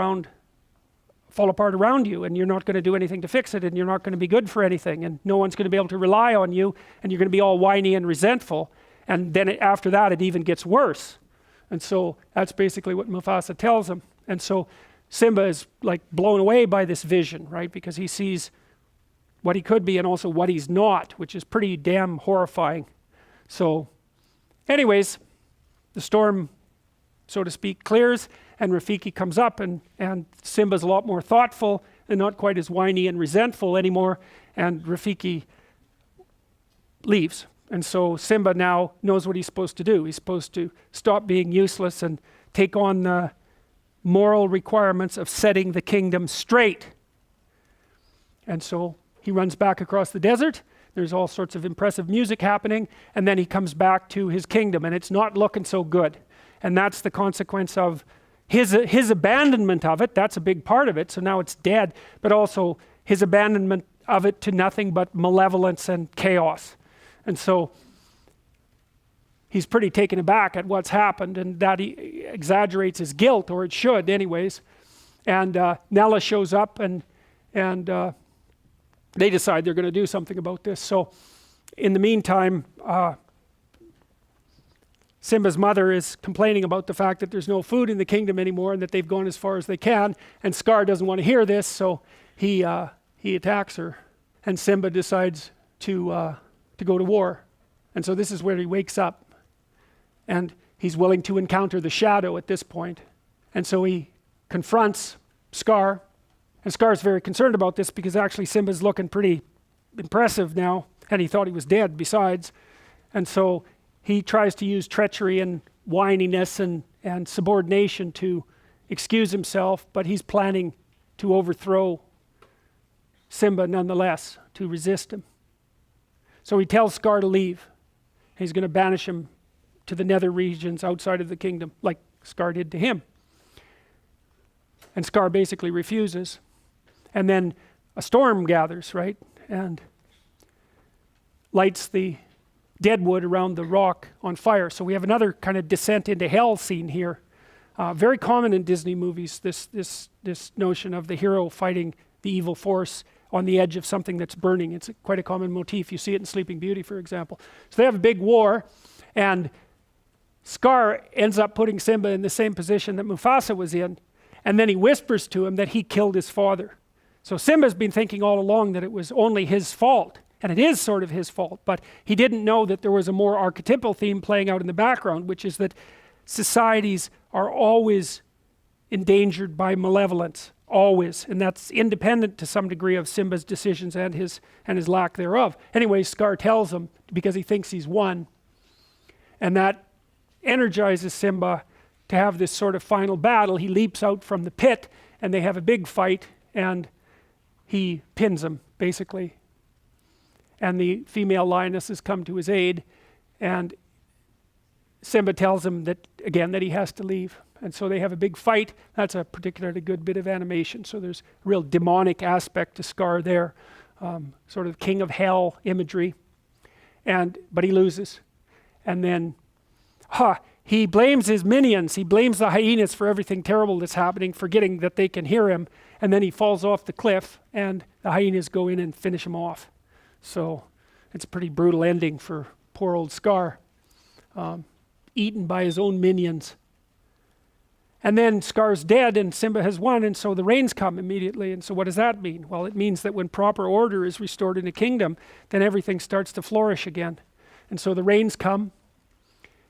fall apart around you, and you're not going to do anything to fix it, and you're not going to be good for anything, and no one's going to be able to rely on you, and you're going to be all whiny and resentful. And then after that, it even gets worse. And so that's basically what Mufasa tells him. And so Simba is like blown away by this vision, right? Because he sees what he could be and also what he's not, which is pretty damn horrifying. So anyways, the storm, so to speak, clears, and Rafiki comes up, and Simba's a lot more thoughtful and not quite as whiny and resentful anymore, and Rafiki leaves. And so Simba now knows what he's supposed to do. He's supposed to stop being useless and take on the moral requirements of setting the kingdom straight. And so he runs back across the desert. There's all sorts of impressive music happening, and then he comes back to his kingdom, and it's not looking so good. And that's the consequence of his abandonment of it. That's a big part of it. So now it's dead, but also his abandonment of it to nothing but malevolence and chaos. And so he's pretty taken aback at what's happened, and that he exaggerates his guilt, or it should anyways. And Nella shows up, and they decide they're going to do something about this. So in the meantime, Simba's mother is complaining about the fact that there's no food in the kingdom anymore, and that they've gone as far as they can, and Scar doesn't want to hear this, so he attacks her, and Simba decides to go to war. And so this is where he wakes up, and he's willing to encounter the shadow at this point. And so he confronts Scar, and Scar's very concerned about this because actually Simba's looking pretty impressive now, and he thought he was dead besides. And so he tries to use treachery and whininess and subordination to excuse himself, but he's planning to overthrow Simba nonetheless, to resist him. So he tells Scar to leave. He's going to banish him to the nether regions outside of the kingdom, like Scar did to him. And Scar basically refuses. And then a storm gathers, right? And lights the dead wood around the rock on fire. So we have another kind of descent into hell scene here. Very common in Disney movies, this notion of the hero fighting the evil force on the edge of something that's burning. It's quite a common motif. You see it in Sleeping Beauty, for example. So they have a big war, and Scar ends up putting Simba in the same position that Mufasa was in, and then he whispers to him that he killed his father. So Simba's been thinking all along that it was only his fault, and it is sort of his fault, but he didn't know that there was a more archetypal theme playing out in the background, which is that societies are always endangered by malevolence, always, and that's independent to some degree of Simba's decisions and his lack thereof. Anyway, Scar tells him because he thinks he's won, and that energizes Simba to have this sort of final battle. He leaps out from the pit, and they have a big fight, and he pins him, basically. And the female lionesses come to his aid, and Simba tells him that, again, that he has to leave. And so they have a big fight. That's a particularly good bit of animation. So there's a real demonic aspect to Scar there, sort of king of hell imagery. But he loses. And then he blames his minions. He blames the hyenas for everything terrible that's happening, forgetting that they can hear him. And then he falls off the cliff, and the hyenas go in and finish him off. So it's a pretty brutal ending for poor old Scar, eaten by his own minions. And then Scar's dead, and Simba has won, and so the rains come immediately. And so what does that mean? Well, it means that when proper order is restored in a kingdom, then everything starts to flourish again. And so the rains come,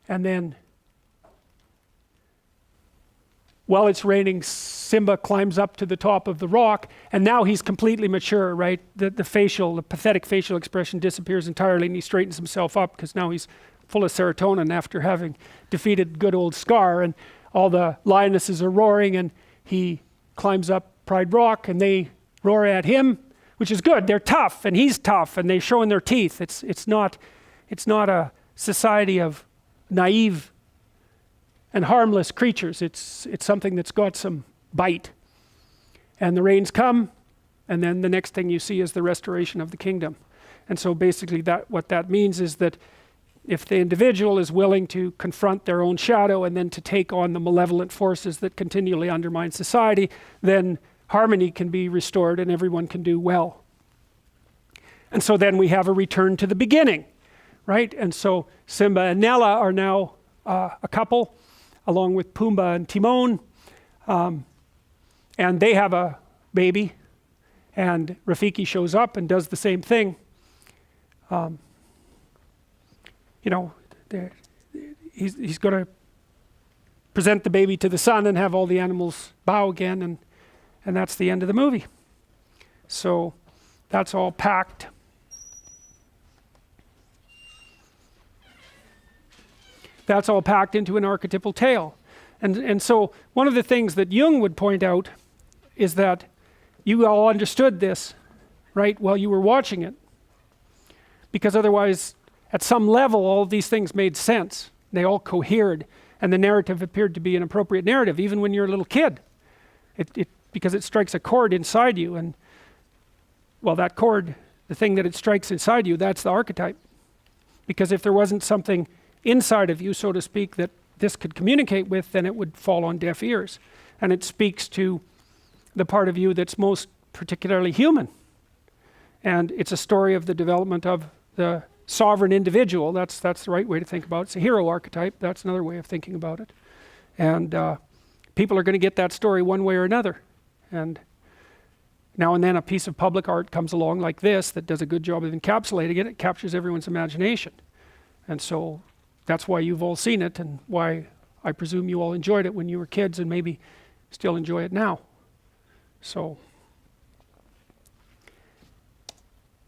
and then while it's raining, Simba climbs up to the top of the rock, and now he's completely mature, right? The pathetic facial expression disappears entirely, and he straightens himself up because now he's full of serotonin after having defeated good old Scar, and all the lionesses are roaring, and he climbs up Pride Rock, and they roar at him, which is good. They're tough, and he's tough, and they're showing their teeth. It's not a society of naive and harmless creatures. It's something that's got some bite. And the rains come, and then the next thing you see is the restoration of the kingdom. And so basically what that means is that if the individual is willing to confront their own shadow and then to take on the malevolent forces that continually undermine society, then harmony can be restored and everyone can do well. And so then we have a return to the beginning, right? And so Simba and Nala are now a couple, along with Pumbaa and Timon. And they have a baby, and Rafiki shows up and does the same thing. He's going to present the baby to the sun and have all the animals bow again, and that's the end of the movie. So that's all packed. That's all packed into an archetypal tale. And so one of the things that Jung would point out is that you all understood this, right, while you were watching it. Because otherwise, at some level, all of these things made sense. They all cohered, and the narrative appeared to be an appropriate narrative, even when you're a little kid. Because it strikes a chord inside you, and well, that chord, the thing that it strikes inside you, that's the archetype. Because if there wasn't something inside of you, so to speak, that this could communicate with, then it would fall on deaf ears. And it speaks to the part of you that's most particularly human. And it's a story of the development of the sovereign individual. That's the right way to think about it. It's a hero archetype. That's another way of thinking about it. And people are going to get that story one way or another. And now and then a piece of public art comes along like this that does a good job of encapsulating it. It captures everyone's imagination. And so that's why you've all seen it, and why I presume you all enjoyed it when you were kids and maybe still enjoy it now. So,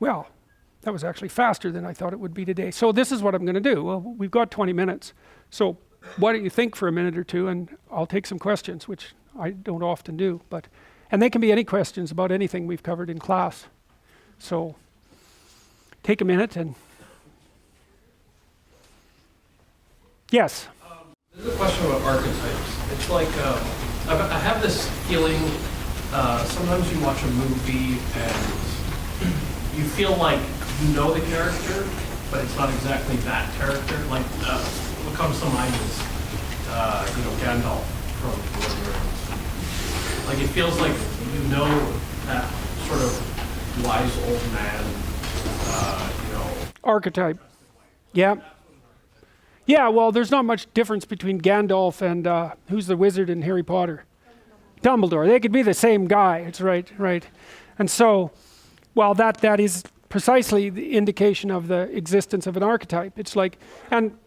well, that was actually faster than I thought it would be today. So this is what I'm going to do. Well, we've got 20 minutes. So why don't you think for a minute or two, and I'll take some questions, which I don't often do. And they can be any questions about anything we've covered in class. So take a minute and... Yes? This is a question about archetypes. It's like, I have this feeling, sometimes you watch a movie and you feel like you know the character, but it's not exactly that character. Like, what comes to mind is, Gandalf from Lord of the Rings. Like, it feels like you know that sort of wise old man, Archetype. Yeah. Yeah, well, there's not much difference between Gandalf and who's the wizard in Harry Potter? Dumbledore. They could be the same guy. It's right. And so, well, that is precisely the indication of the existence of an archetype. It's like, and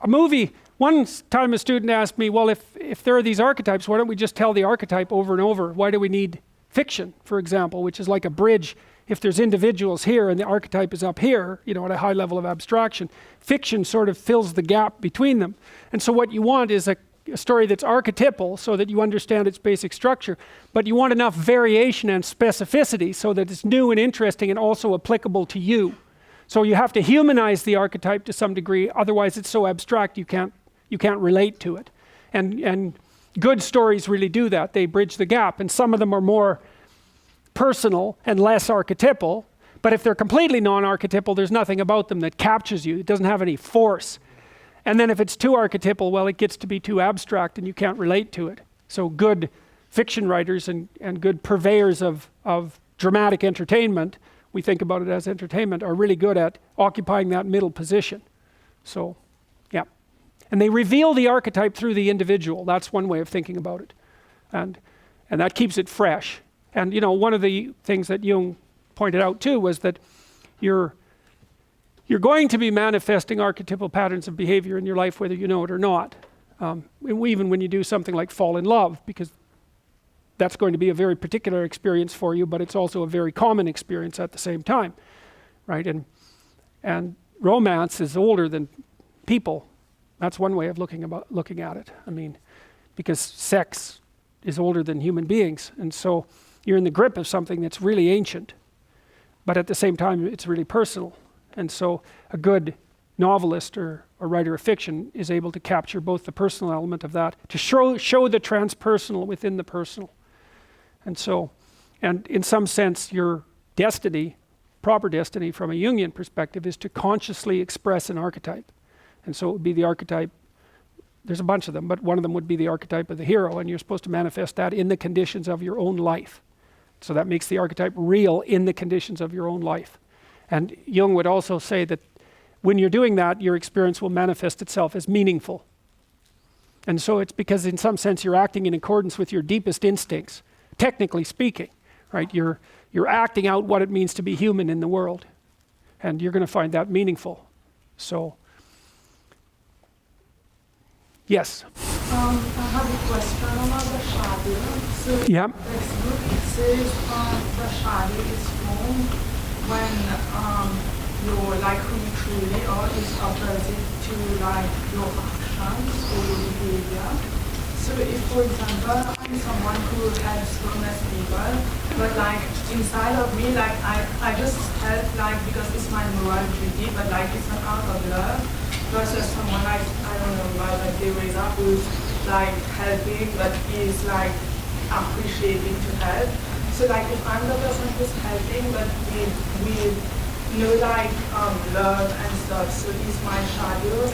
a movie, one time a student asked me, well, if there are these archetypes, why don't we just tell the archetype over and over? Why do we need fiction, for example, which is like a bridge? If there's individuals here and the archetype is up here, at a high level of abstraction, fiction sort of fills the gap between them. And so what you want is a story that's archetypal so that you understand its basic structure, but you want enough variation and specificity so that it's new and interesting and also applicable to you. So you have to humanize the archetype to some degree, otherwise it's so abstract you can't relate to it. And good stories really do that. They bridge the gap, and some of them are more personal and less archetypal, but if they're completely non-archetypal, there's nothing about them that captures you. It doesn't have any force. And then if it's too archetypal, well, it gets to be too abstract and you can't relate to it. So good fiction writers and good purveyors of dramatic entertainment, we think about it as entertainment, are really good at occupying that middle position. So, yeah. And they reveal the archetype through the individual. That's one way of thinking about it. And that keeps it fresh. And one of the things that Jung pointed out too was that you're going to be manifesting archetypal patterns of behavior in your life whether you know it or not. Even when you do something like fall in love, because that's going to be a very particular experience for you, but it's also a very common experience at the same time, right? And romance is older than people. That's one way of looking at it. I mean, because sex is older than human beings, and so you're in the grip of something that's really ancient, but at the same time, it's really personal. And so a good novelist or a writer of fiction is able to capture both the personal element of that, to show the transpersonal within the personal. And in some sense, your destiny, proper destiny from a Jungian perspective, is to consciously express an archetype. And so it would be the archetype, there's a bunch of them, but one of them would be the archetype of the hero, and you're supposed to manifest that in the conditions of your own life. So that makes the archetype real in the conditions of your own life. And Jung would also say that when you're doing that, your experience will manifest itself as meaningful. And so it's because in some sense you're acting in accordance with your deepest instincts, technically speaking, right? You're acting out what it means to be human in the world. And you're going to find that meaningful. So, yes? I have a question about the shadow. So Yeah. textbook it says the shadow is formed when your like who you truly are is opposite to like your actions or your behavior. So if for example I'm someone who helps homeless people, but like inside of me like I just help like because it's my moral duty, but like it's not out of love, versus someone like I don't know like they raise up who's like helping but is like appreciating to help. So like if I'm the person who's helping but with no like love and stuff, so is my shadow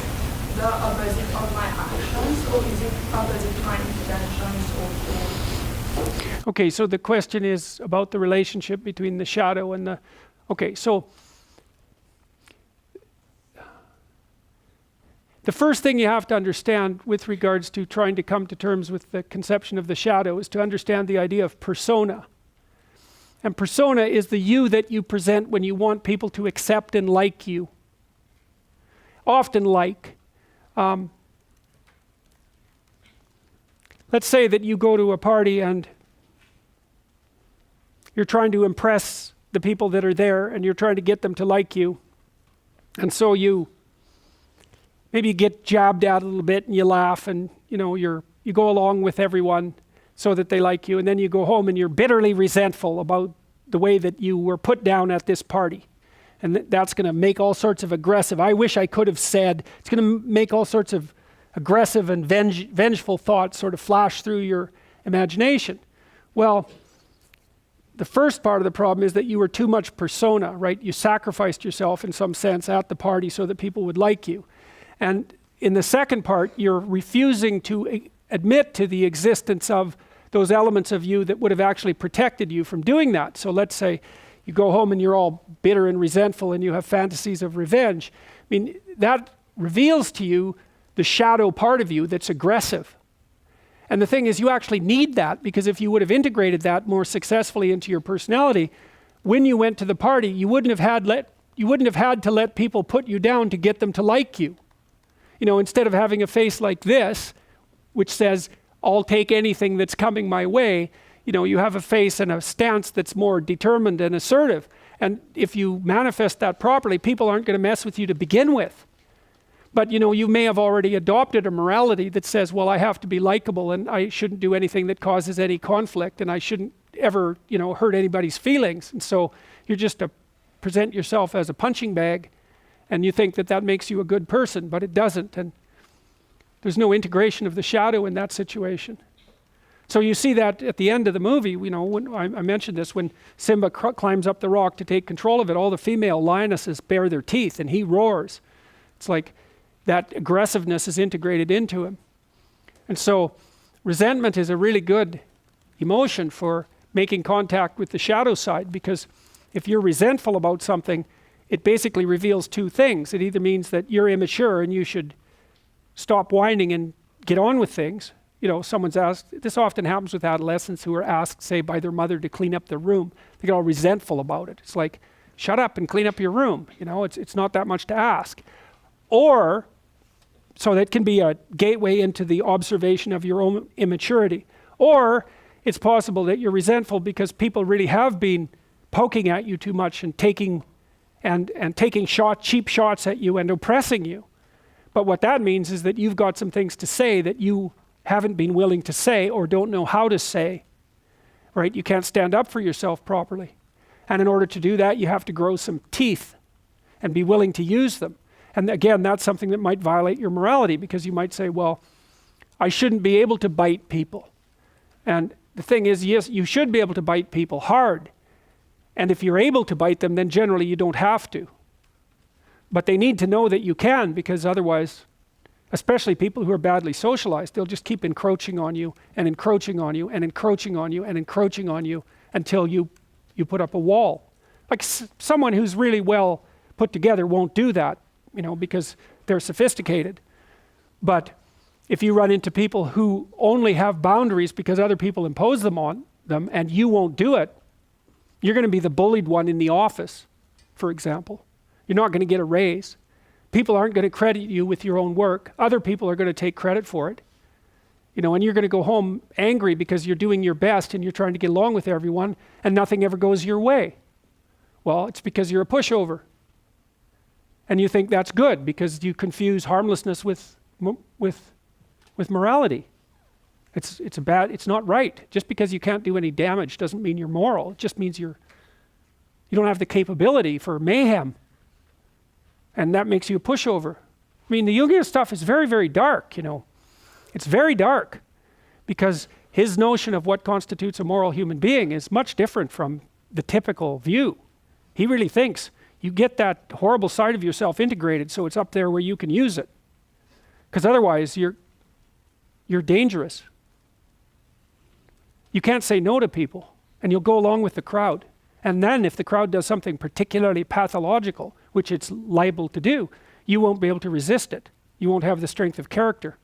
the opposite of my actions, or is it opposite to my intentions or Okay, so the question is about the relationship between the shadow and the... Okay, so the first thing you have to understand with regards to trying to come to terms with the conception of the shadow is to understand the idea of persona. And persona is the you that you present when you want people to accept and like you. Often like. Let's say that you go to a party and you're trying to impress the people that are there and you're trying to get them to like you. And so you maybe get jabbed at a little bit and you laugh and you go along with everyone so that they like you, and then you go home and you're bitterly resentful about the way that you were put down at this party. And that's going to make all sorts of aggressive, I wish I could have said, it's going to make all sorts of aggressive and vengeful thoughts sort of flash through your imagination. Well, the first part of the problem is that you were too much persona, right? You sacrificed yourself in some sense at the party so that people would like you. And in the second part, you're refusing to admit to the existence of those elements of you that would have actually protected you from doing that. So let's say you go home and you're all bitter and resentful and you have fantasies of revenge. I mean, that reveals to you the shadow part of you that's aggressive. And the thing is, you actually need that, because if you would have integrated that more successfully into your personality, when you went to the party, you wouldn't have had to let people put you down to get them to like you. Instead of having a face like this, which says, I'll take anything that's coming my way, you have a face and a stance that's more determined and assertive. And if you manifest that properly, people aren't going to mess with you to begin with. But you may have already adopted a morality that says, well, I have to be likable and I shouldn't do anything that causes any conflict and I shouldn't ever, hurt anybody's feelings. And so you're just to present yourself as a punching bag, and you think that that makes you a good person, but it doesn't. And there's no integration of the shadow in that situation. So you see that at the end of the movie, when I mentioned this, when Simba climbs up the rock to take control of it, all the female lionesses bare their teeth and he roars. It's like that aggressiveness is integrated into him. And so resentment is a really good emotion for making contact with the shadow side, because if you're resentful about something, it basically reveals two things. It either means that you're immature and you should stop whining and get on with things. Someone's asked, this often happens with adolescents who are asked, say, by their mother to clean up their room. They get all resentful about it. It's like, shut up and clean up your room. It's not that much to ask. Or, so that can be a gateway into the observation of your own immaturity. Or it's possible that you're resentful because people really have been poking at you too much and taking cheap shots at you and oppressing you. But what that means is that you've got some things to say that you haven't been willing to say or don't know how to say, right? You can't stand up for yourself properly. And in order to do that, you have to grow some teeth and be willing to use them. And again, that's something that might violate your morality, because you might say, well, I shouldn't be able to bite people. And the thing is, yes, you should be able to bite people hard. And if you're able to bite them, then generally you don't have to. But they need to know that you can, because otherwise, especially people who are badly socialized, they'll just keep encroaching on you and encroaching on you and encroaching on you and encroaching on you until you put up a wall. Like someone who's really well put together won't do that, because they're sophisticated. But if you run into people who only have boundaries because other people impose them on them and you won't do it, you're going to be the bullied one in the office, for example. You're not going to get a raise. People aren't going to credit you with your own work. Other people are going to take credit for it. And you're going to go home angry because you're doing your best and you're trying to get along with everyone and nothing ever goes your way. Well, it's because you're a pushover. And you think that's good because you confuse harmlessness with morality. It's not right. Just because you can't do any damage doesn't mean you're moral. It just means you don't have the capability for mayhem. And that makes you a pushover. I mean, the Jungian stuff is very, very dark, It's very dark because his notion of what constitutes a moral human being is much different from the typical view. He really thinks you get that horrible side of yourself integrated so it's up there where you can use it. Because otherwise you're dangerous. You can't say no to people and you'll go along with the crowd. And then if the crowd does something particularly pathological, which it's liable to do, you won't be able to resist it. You won't have the strength of character.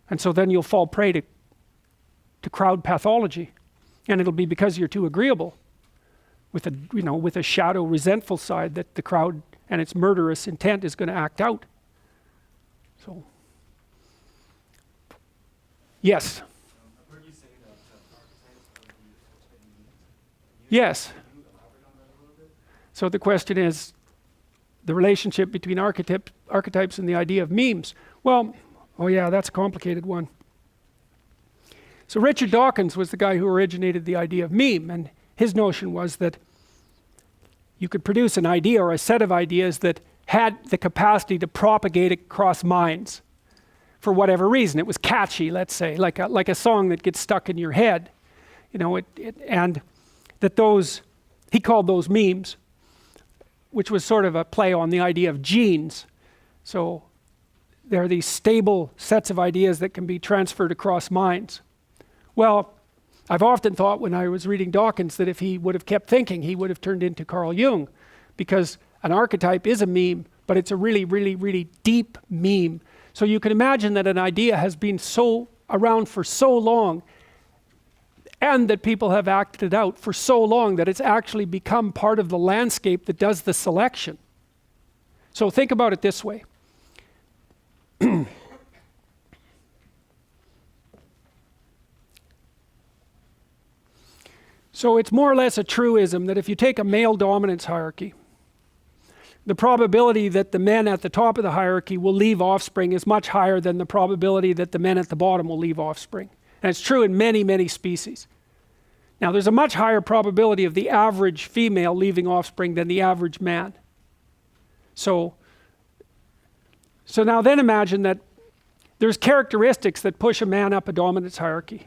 And so then you'll fall prey to crowd pathology. And it'll be because you're too agreeable with a shadow resentful side that the crowd and its murderous intent is going to act out. So, yes. I've heard you say that archetypes are the Yes. Can you elaborate on that a little bit? So the question is the relationship between archetypes and the idea of memes. Well, that's a complicated one. So Richard Dawkins was the guy who originated the idea of meme, and his notion was that you could produce an idea or a set of ideas that had the capacity to propagate across minds for whatever reason. It was catchy, let's say, like a song that gets stuck in your head. And that he called those memes, which was sort of a play on the idea of genes. So there are these stable sets of ideas that can be transferred across minds. Well, I've often thought when I was reading Dawkins that if he would have kept thinking, he would have turned into Carl Jung, because an archetype is a meme, but it's a really, really, really deep meme. So you can imagine that an idea has been around for so long, and that people have acted it out for so long that it's actually become part of the landscape that does the selection. So think about it this way. So it's more or less a truism that if you take a male dominance hierarchy, the probability that the men at the top of the hierarchy will leave offspring is much higher than the probability that the men at the bottom will leave offspring. And it's true in many, many species. Now, there's a much higher probability of the average female leaving offspring than the average man. So now then imagine that there's characteristics that push a man up a dominance hierarchy.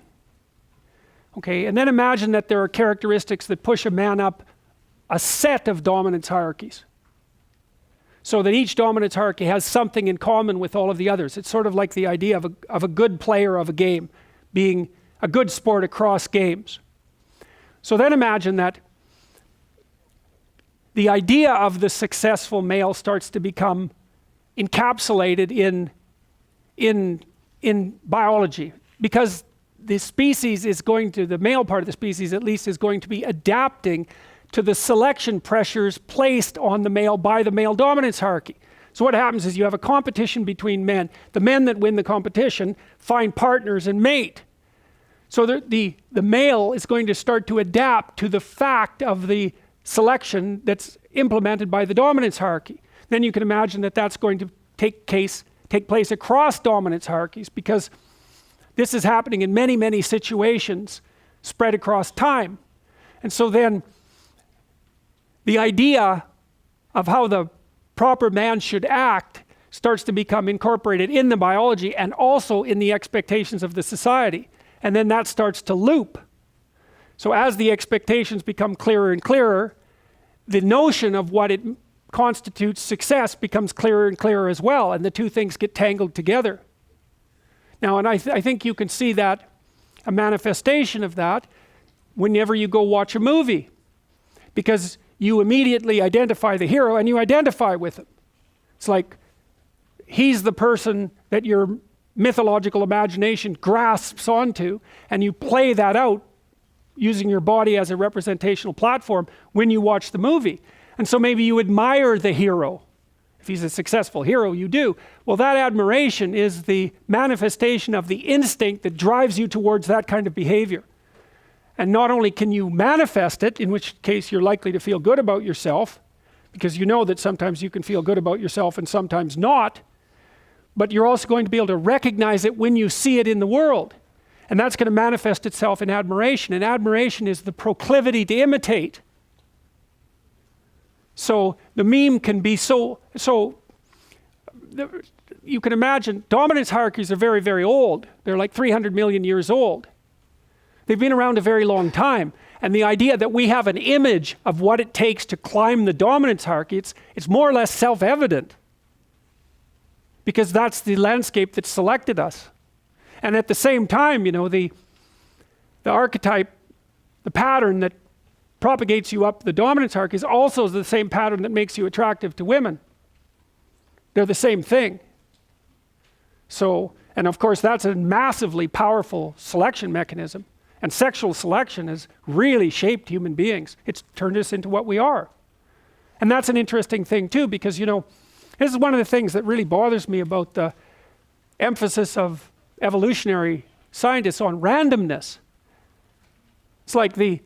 Okay, and then imagine that there are characteristics that push a man up a set of dominance hierarchies. So that each dominance hierarchy has something in common with all of the others. It's sort of like the idea of a good player of a game being a good sport across games. So then imagine that the idea of the successful male starts to become encapsulated in biology, because the species is the male part of the species at least, is going to be adapting to the selection pressures placed on the male by the male dominance hierarchy. So what happens is you have a competition between men. The men that win the competition find partners and mate. So the male is going to start to adapt to the fact of the selection that's implemented by the dominance hierarchy. Then you can imagine that that's going to take place across dominance hierarchies, because this is happening in many, many situations spread across time. And so then the idea of how the proper man should act starts to become incorporated in the biology and also in the expectations of the society. And then that starts to loop. So as the expectations become clearer and clearer, the notion of what it constitutes success becomes clearer and clearer as well, and the two things get tangled together. Now, and I think you can see that a manifestation of that whenever you go watch a movie, because you immediately identify the hero and you identify with him. It's like he's the person that your mythological imagination grasps onto, and you play that out using your body as a representational platform when you watch the movie. And so maybe you admire the hero. If he's a successful hero, you do. Well, that admiration is the manifestation of the instinct that drives you towards that kind of behavior. And not only can you manifest it, in which case you're likely to feel good about yourself, because you know that sometimes you can feel good about yourself and sometimes not, but you're also going to be able to recognize it when you see it in the world. And that's going to manifest itself in admiration. And admiration is the proclivity to imitate. So the meme can be you can imagine, dominance hierarchies are very, very old. They're like 300 million years old. They've been around a very long time. And the idea that we have an image of what it takes to climb the dominance hierarchy, it's more or less self-evident. Because that's the landscape that selected us. And at the same time, you know, the archetype, the pattern that propagates you up the dominance hierarchy is also the same pattern that makes you attractive to women. They're the same thing. So, and of course that's a massively powerful selection mechanism. And sexual selection has really shaped human beings. It's turned us into what we are. And that's an interesting thing too, because, you know, this is one of the things that really bothers me about the emphasis of evolutionary scientists on randomness. It's like the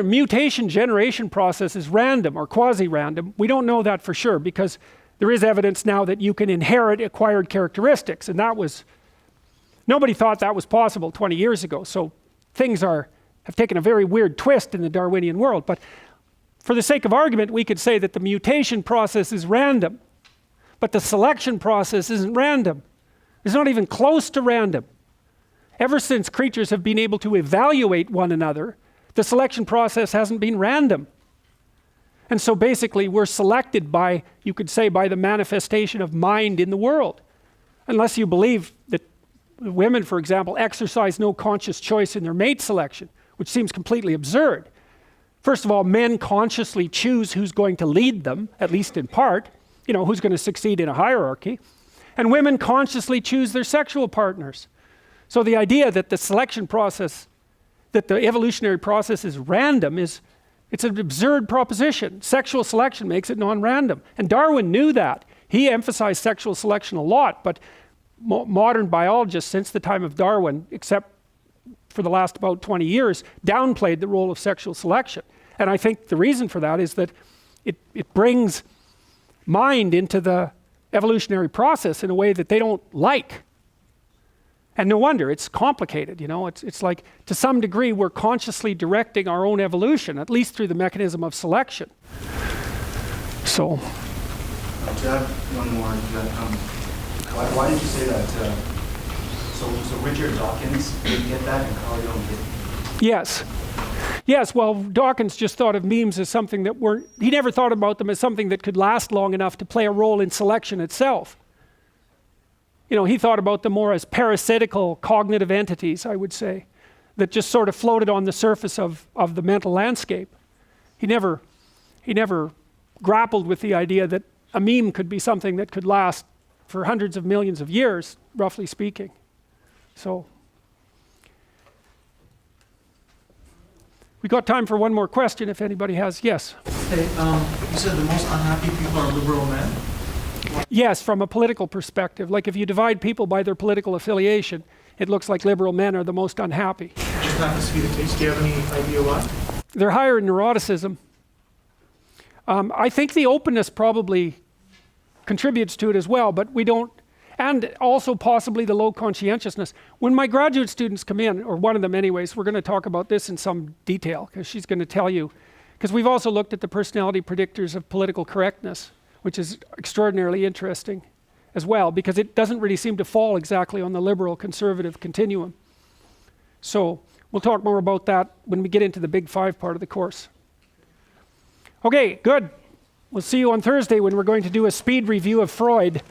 mutation generation process is random or quasi-random. We don't know that for sure, because there is evidence now that you can inherit acquired characteristics, and nobody thought that was possible 20 years ago. So things have taken a very weird twist in the Darwinian world. But for the sake of argument, we could say that the mutation process is random, but the selection process isn't random. It's not even close to random. Ever since creatures have been able to evaluate one another, the selection process hasn't been random. And so basically we're selected by, you could say, by the manifestation of mind in the world. Unless you believe that women, for example, exercise no conscious choice in their mate selection, which seems completely absurd. First of all, men consciously choose who's going to lead them, at least in part, you know, who's going to succeed in a hierarchy. And women consciously choose their sexual partners. So the idea that the selection process, that the evolutionary process is random it's an absurd proposition. Sexual selection makes it non-random. And Darwin knew that. He emphasized sexual selection a lot, but modern biologists since the time of Darwin, except for the last about 20 years, downplayed the role of sexual selection. And I think the reason for that is that it brings mind into the evolutionary process in a way that they don't like. And no wonder, it's complicated, you know. It's like, to some degree, we're consciously directing our own evolution, at least through the mechanism of selection. So. To add one more, why did you say that? So Richard Dawkins didn't get that, and Carl Jung did? Yes, well, Dawkins just thought of memes as something that he never thought about them as something that could last long enough to play a role in selection itself. You know, he thought about them more as parasitical cognitive entities, I would say, that just sort of floated on the surface of the mental landscape. He never grappled with the idea that a meme could be something that could last for hundreds of millions of years, roughly speaking. So, we got time for one more question if anybody has. Yes? Hey, you said the most unhappy people are liberal men? Yes, from a political perspective. Like if you divide people by their political affiliation, it looks like liberal men are the most unhappy. It just happens to be the case. Do you have any idea why? They're higher in neuroticism. I think the openness probably contributes to it as well, but we don't, and also possibly the low conscientiousness. When my graduate students come in, or one of them anyways, we're going to talk about this in some detail, because she's going to tell you, because we've also looked at the personality predictors of political correctness, which is extraordinarily interesting as well, because it doesn't really seem to fall exactly on the liberal-conservative continuum. So we'll talk more about that when we get into the Big Five part of the course. Okay, good. We'll see you on Thursday when we're going to do a speed review of Freud.